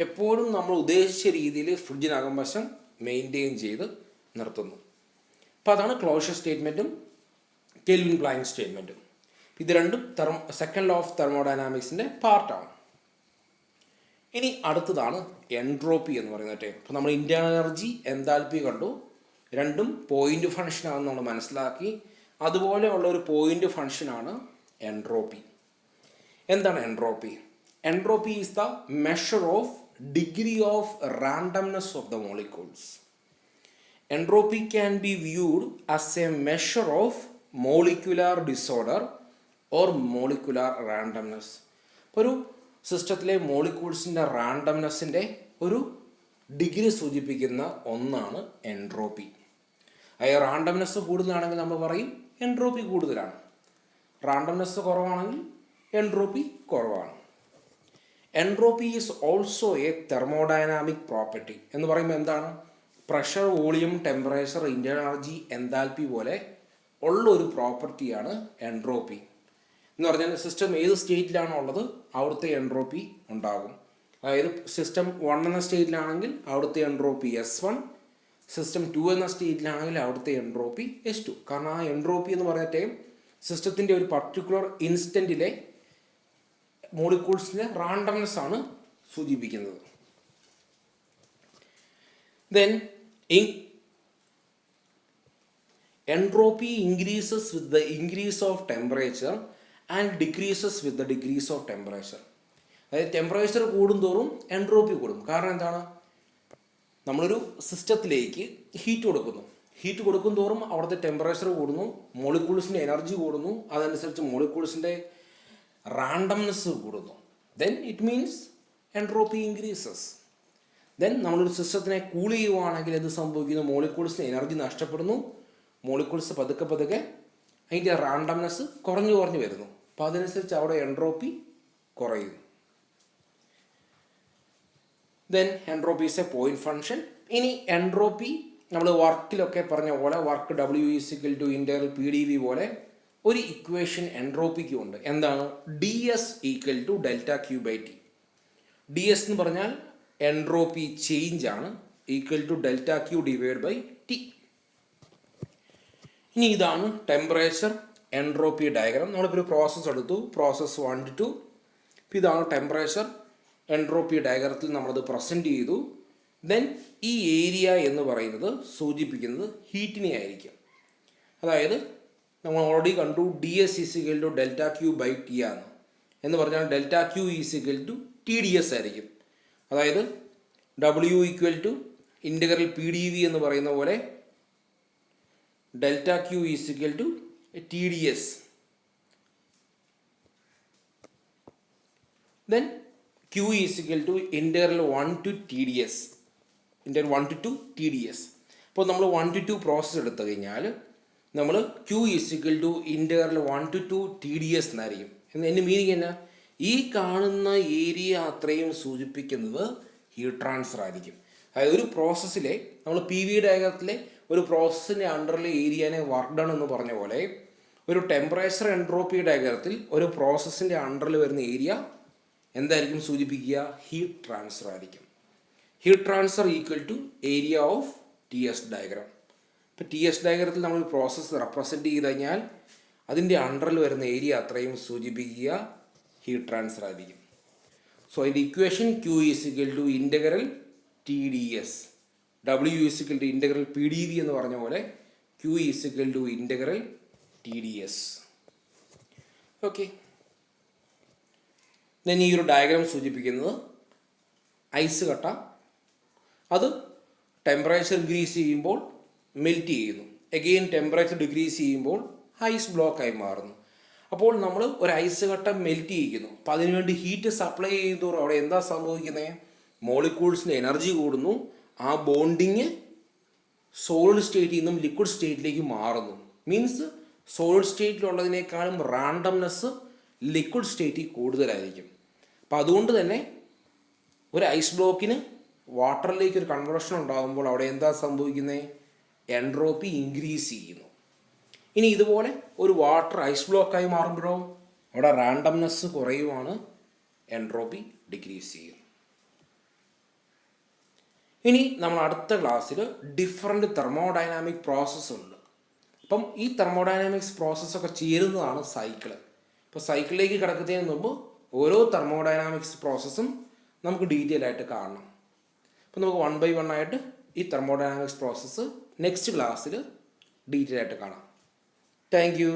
എപ്പോഴും നമ്മൾ ഉദ്ദേശിച്ച രീതിയിൽ ഫ്രിഡ്ജിനകം വശം മെയിൻറ്റെയിൻ ചെയ്ത് നിർത്തുന്നു. അപ്പോൾ അതാണ് ക്ലോഷർ സ്റ്റേറ്റ്മെൻറ്റും കെൽവിൻ പ്ലാങ്ക് സ്റ്റേറ്റ്മെൻറ്റും. ഇത് രണ്ടും സെക്കൻഡ് ലോ ഓഫ് തെർമോഡൈനാമിക്സിൻ്റെ പാർട്ടാണ്. ഇനി അടുത്തതാണ് എൻട്രോപ്പി എന്ന് പറയുന്ന ടൈം. അപ്പോൾ നമ്മൾ ഇൻറ്റേർണൽ എനർജി, എൻതാൽപ്പി കണ്ടു, രണ്ടും പോയിൻ്റ് ഫംഗ്ഷനാണെന്ന് നമ്മൾ മനസ്സിലാക്കി. അതുപോലെ ഉള്ള ഒരു പോയിൻ്റ് ഫംഗ്ഷനാണ് എൻട്രോപ്പി. എന്താണ് entropy? Entropy is the measure of degree of randomness of the molecules. Entropy can be viewed as a measure of molecular disorder or molecular randomness. ഒരു സിസ്റ്റത്തിലെ മോളിക്യൂൾസിൻ്റെ റാൻഡംനെസ്സിൻ്റെ ഒരു ഡിഗ്രി സൂചിപ്പിക്കുന്ന ഒന്നാണ് എൻട്രോപ്പി. അതായത് റാൻഡംനെസ് കൂടുതലാണെങ്കിൽ നമ്മൾ പറയും എൻട്രോപ്പി കൂടുതലാണ്, റാൻഡംനെസ് കുറവാണെങ്കിൽ എൻട്രോപ്പി കുറവാണ്. Entropy is also A thermodynamic property. എന്ന് പറയുമ്പോൾ എന്താണ്, pressure, volume, temperature, internal energy, enthalpy പോലെ ഉള്ള ഒരു പ്രോപ്പർട്ടിയാണ് എൻട്രോപ്പി. എന്ന് പറഞ്ഞാൽ സിസ്റ്റം ഏത് സ്റ്റേറ്റിലാണോ ഉള്ളത് അവിടുത്തെ എൻട്രോപ്പി ഉണ്ടാകും. അതായത് സിസ്റ്റം 1 എന്ന സ്റ്റേറ്റിലാണെങ്കിൽ അവിടുത്തെ എൻട്രോപ്പി S1, സിസ്റ്റം 2 എന്ന സ്റ്റേറ്റിലാണെങ്കിൽ അവിടുത്തെ എൻട്രോപ്പി S2. കാരണം ആ എൻട്രോപ്പി എന്ന് പറയുന്ന ടൈം സിസ്റ്റത്തിൻ്റെ ഒരു പർട്ടിക്കുലർ ഇൻസ്റ്റൻറ്റിലെ മോളിക്യൂൾസിൻ്റെ റാൻഡംനെസ് ആണ് സൂചിപ്പിക്കുന്നത്. Then entropy increases with the increase of temperature and decreases with the decrease of temperature. അതായത് ടെമ്പറേച്ചർ കൂടുന്തോറും എൻട്രോപ്പി കൂടും. കാരണം എന്താണ്, നമ്മളൊരു സിസ്റ്റത്തിലേക്ക് ഹീറ്റ് കൊടുക്കും തോറും അവിടുത്തെ ടെമ്പറേച്ചർ കൂടുന്നു, മോളിക്യൂൾസിൻ്റെ എനർജി കൂടുന്നു, അതനുസരിച്ച് മോളിക്യൂൾസിൻ്റെ റാൻഡംനെസ് കൂടുന്നു. Then it means entropy increases. Then നമ്മളൊരു സിസ്റ്റത്തിനെ കൂൾ ചെയ്യുവാണെങ്കിൽ എന്ത് സംഭവിക്കുന്നു, മോളിക്യൂൾസിന് എനർജി നഷ്ടപ്പെടുന്നു, മോളിക്യൂൾസ് പതുക്കെ അതിൻ്റെ റാൻഡംനെസ് കുറഞ്ഞു വരുന്നു. അപ്പോൾ അതനുസരിച്ച് അവിടെ എൻട്രോപ്പി കുറയുന്നു. Then entropy is A point function. ഇനി എൻട്രോപ്പി നമ്മൾ വർക്കിലൊക്കെ പറഞ്ഞ പോലെ വർക്ക് W = ഇൻറ്റഗ്രൽ PdV പോലെ ഒരു ഇക്വേഷൻ എൻട്രോപ്പിക്കും ഉണ്ട്. എന്താണ്, DS = ΔQ/T. DS എന്ന് പറഞ്ഞാൽ എൻട്രോപ്പി ചേഞ്ച് ആണ്, ഈക്വൽ ടു ΔQ/T. ഇനി ഇതാണ് ടെമ്പറേച്ചർ എൻട്രോപ്പി ഡയഗ്രാം. നമ്മളിപ്പോൾ ഒരു പ്രോസസ്സ് എടുത്തു, പ്രോസസ്സ് 1 to 2. ഇപ്പോൾ ഇതാണ് ടെമ്പറേച്ചർ എൻട്രോപ്പി ഡയഗ്രത്തിൽ നമ്മളത് പ്രസൻറ്റ് ചെയ്തു. ദെൻ ഈ ഏരിയ എന്ന് പറയുന്നത് സൂചിപ്പിക്കുന്നത് ഹീറ്റിനെ ആയിരിക്കും. അതായത് നമ്മൾ ഓൾറെഡി കണ്ടു DS = ΔQ/T ആണ്. എന്ന് പറഞ്ഞാൽ ΔQ = TdS ആയിരിക്കും. അതായത് W = ഇൻറ്റഗ്രൽ PdV എന്ന് പറയുന്ന പോലെ delta Q is equal to T D S. Then Q is equal to interval 1 to TDS. Interval 1 to 2 TDS. അപ്പോൾ നമ്മൾ 1 to 2 പ്രോസസ്സ് എടുത്തു കഴിഞ്ഞാൽ നമ്മൾ Q is equal to interval 1 to 2 TDS എന്നായിരിക്കും. എൻ്റെ മീനിങ് എന്നാ, ഈ കാണുന്ന ഏരിയ അത്രയും സൂചിപ്പിക്കുന്നത് ഹീറ്റ് ട്രാൻസ്ഫർ ആയിരിക്കും. അതായത് ഒരു പ്രോസസ്സിലെ നമ്മൾ പി വി ഡയഗ്രത്തിലെ ഒരു പ്രോസസ്സിൻ്റെ അണ്ടറിലെ ഏരിയനെ വർക്ക് ഡൺ എന്ന് പറഞ്ഞ പോലെ ഒരു ടെമ്പറേച്ചർ എൻട്രോപ്പി ഡയഗ്രത്തിൽ ഒരു പ്രോസസ്സിൻ്റെ അണ്ടറിൽ വരുന്ന ഏരിയ എന്തായിരിക്കും സൂചിപ്പിക്കുക? ഹീറ്റ് ട്രാൻസ്ഫർ ആയിരിക്കും. Heat transfer equal to area of T S diagram. ഇപ്പോൾ ടി എസ് ഡയഗ്രത്തിൽ നമ്മൾ പ്രോസസ്സ് റെപ്രസെൻറ്റ് ചെയ്ത് കഴിഞ്ഞാൽ അതിൻ്റെ അണ്ടറിൽ വരുന്ന ഏരിയ അത്രയും സൂചിപ്പിക്കുക ഹീറ്റ് ട്രാൻസ്ഫർ ആയിരിക്കും. സോ അതിൻ്റെ equation Q is equal to integral T D S, W is equal to integral P D V എന്ന് പറഞ്ഞ പോലെ Q is equal to integral T D S. Okay, ഈ ഒരു ഡയഗ്രാം സൂചിപ്പിക്കുന്നത് ഐസ് കട്ട, അത് ടെമ്പറേച്ചർ ഡിക്രീസ് ചെയ്യുമ്പോൾ മെൽറ്റ് ചെയ്യുന്നു, എഗെയിൻ ടെമ്പറേച്ചർ ഡിക്രീസ് ചെയ്യുമ്പോൾ ഐസ് ബ്ലോക്കായി മാറുന്നു. അപ്പോൾ നമ്മൾ ഒരു ഐസ് കട്ട മെൽറ്റ് ചെയ്യിക്കുന്നു. അപ്പോൾ അതിനുവേണ്ടി ഹീറ്റ് സപ്ലൈ ചെയ്യുന്നതോറും അവിടെ എന്താ സംഭവിക്കുന്നത്? മോളിക്യൂൾസിന് എനർജി കൂടുന്നു, ആ ബോണ്ടിങ് സോളിഡ് സ്റ്റേറ്റിൽ നിന്നും ലിക്വിഡ് സ്റ്റേറ്റിലേക്ക് മാറുന്നു. മീൻസ് സോളിഡ് സ്റ്റേറ്റിലുള്ളതിനേക്കാളും റാൻഡംനെസ് ലിക്വിഡ് സ്റ്റേറ്റിൽ കൂടുതലായിരിക്കും. അപ്പം അതുകൊണ്ട് തന്നെ ഒരു ഐസ് ബ്ലോക്കിന് വാട്ടറിലേക്ക് ഒരു കൺവേർഷൻ ഉണ്ടാകുമ്പോൾ അവിടെ എന്താ സംഭവിക്കുന്നത്? എൻട്രോപ്പി ഇൻക്രീസ് ചെയ്യുന്നു. ഇനി ഇതുപോലെ ഒരു വാട്ടർ ഐസ് ബ്ലോക്കായി മാറുമ്പോഴോ അവിടെ റാൻഡംനെസ് കുറയുവാണ്, എൻട്രോപ്പി ഡിക്രീസ് ചെയ്യും. ഇനി നമ്മൾ അടുത്ത ക്ലാസ്സിൽ ഡിഫറെൻ്റ് തെർമോഡൈനാമിക് പ്രോസസ്സ് ഉണ്ട്. അപ്പം ഈ തെർമോഡൈനാമിക്സ് പ്രോസസ്സൊക്കെ ചേരുന്നതാണ് സൈക്കിള്. ഇപ്പോൾ സൈക്കിളിലേക്ക് കിടക്കുന്നതിന് മുമ്പ് ഓരോ തെർമോഡൈനാമിക്സ് പ്രോസസ്സും നമുക്ക് ഡീറ്റെയിൽ ആയിട്ട് കാണണം. അപ്പോൾ നമുക്ക് 1 by 1 ആയിട്ട് ഈ തെർമോഡൈനാമിക്സ് പ്രോസസ്സ് നെക്സ്റ്റ് ക്ലാസ്സിൽ ഡീറ്റെയിൽ ആയിട്ട് കാണാം. Thank you.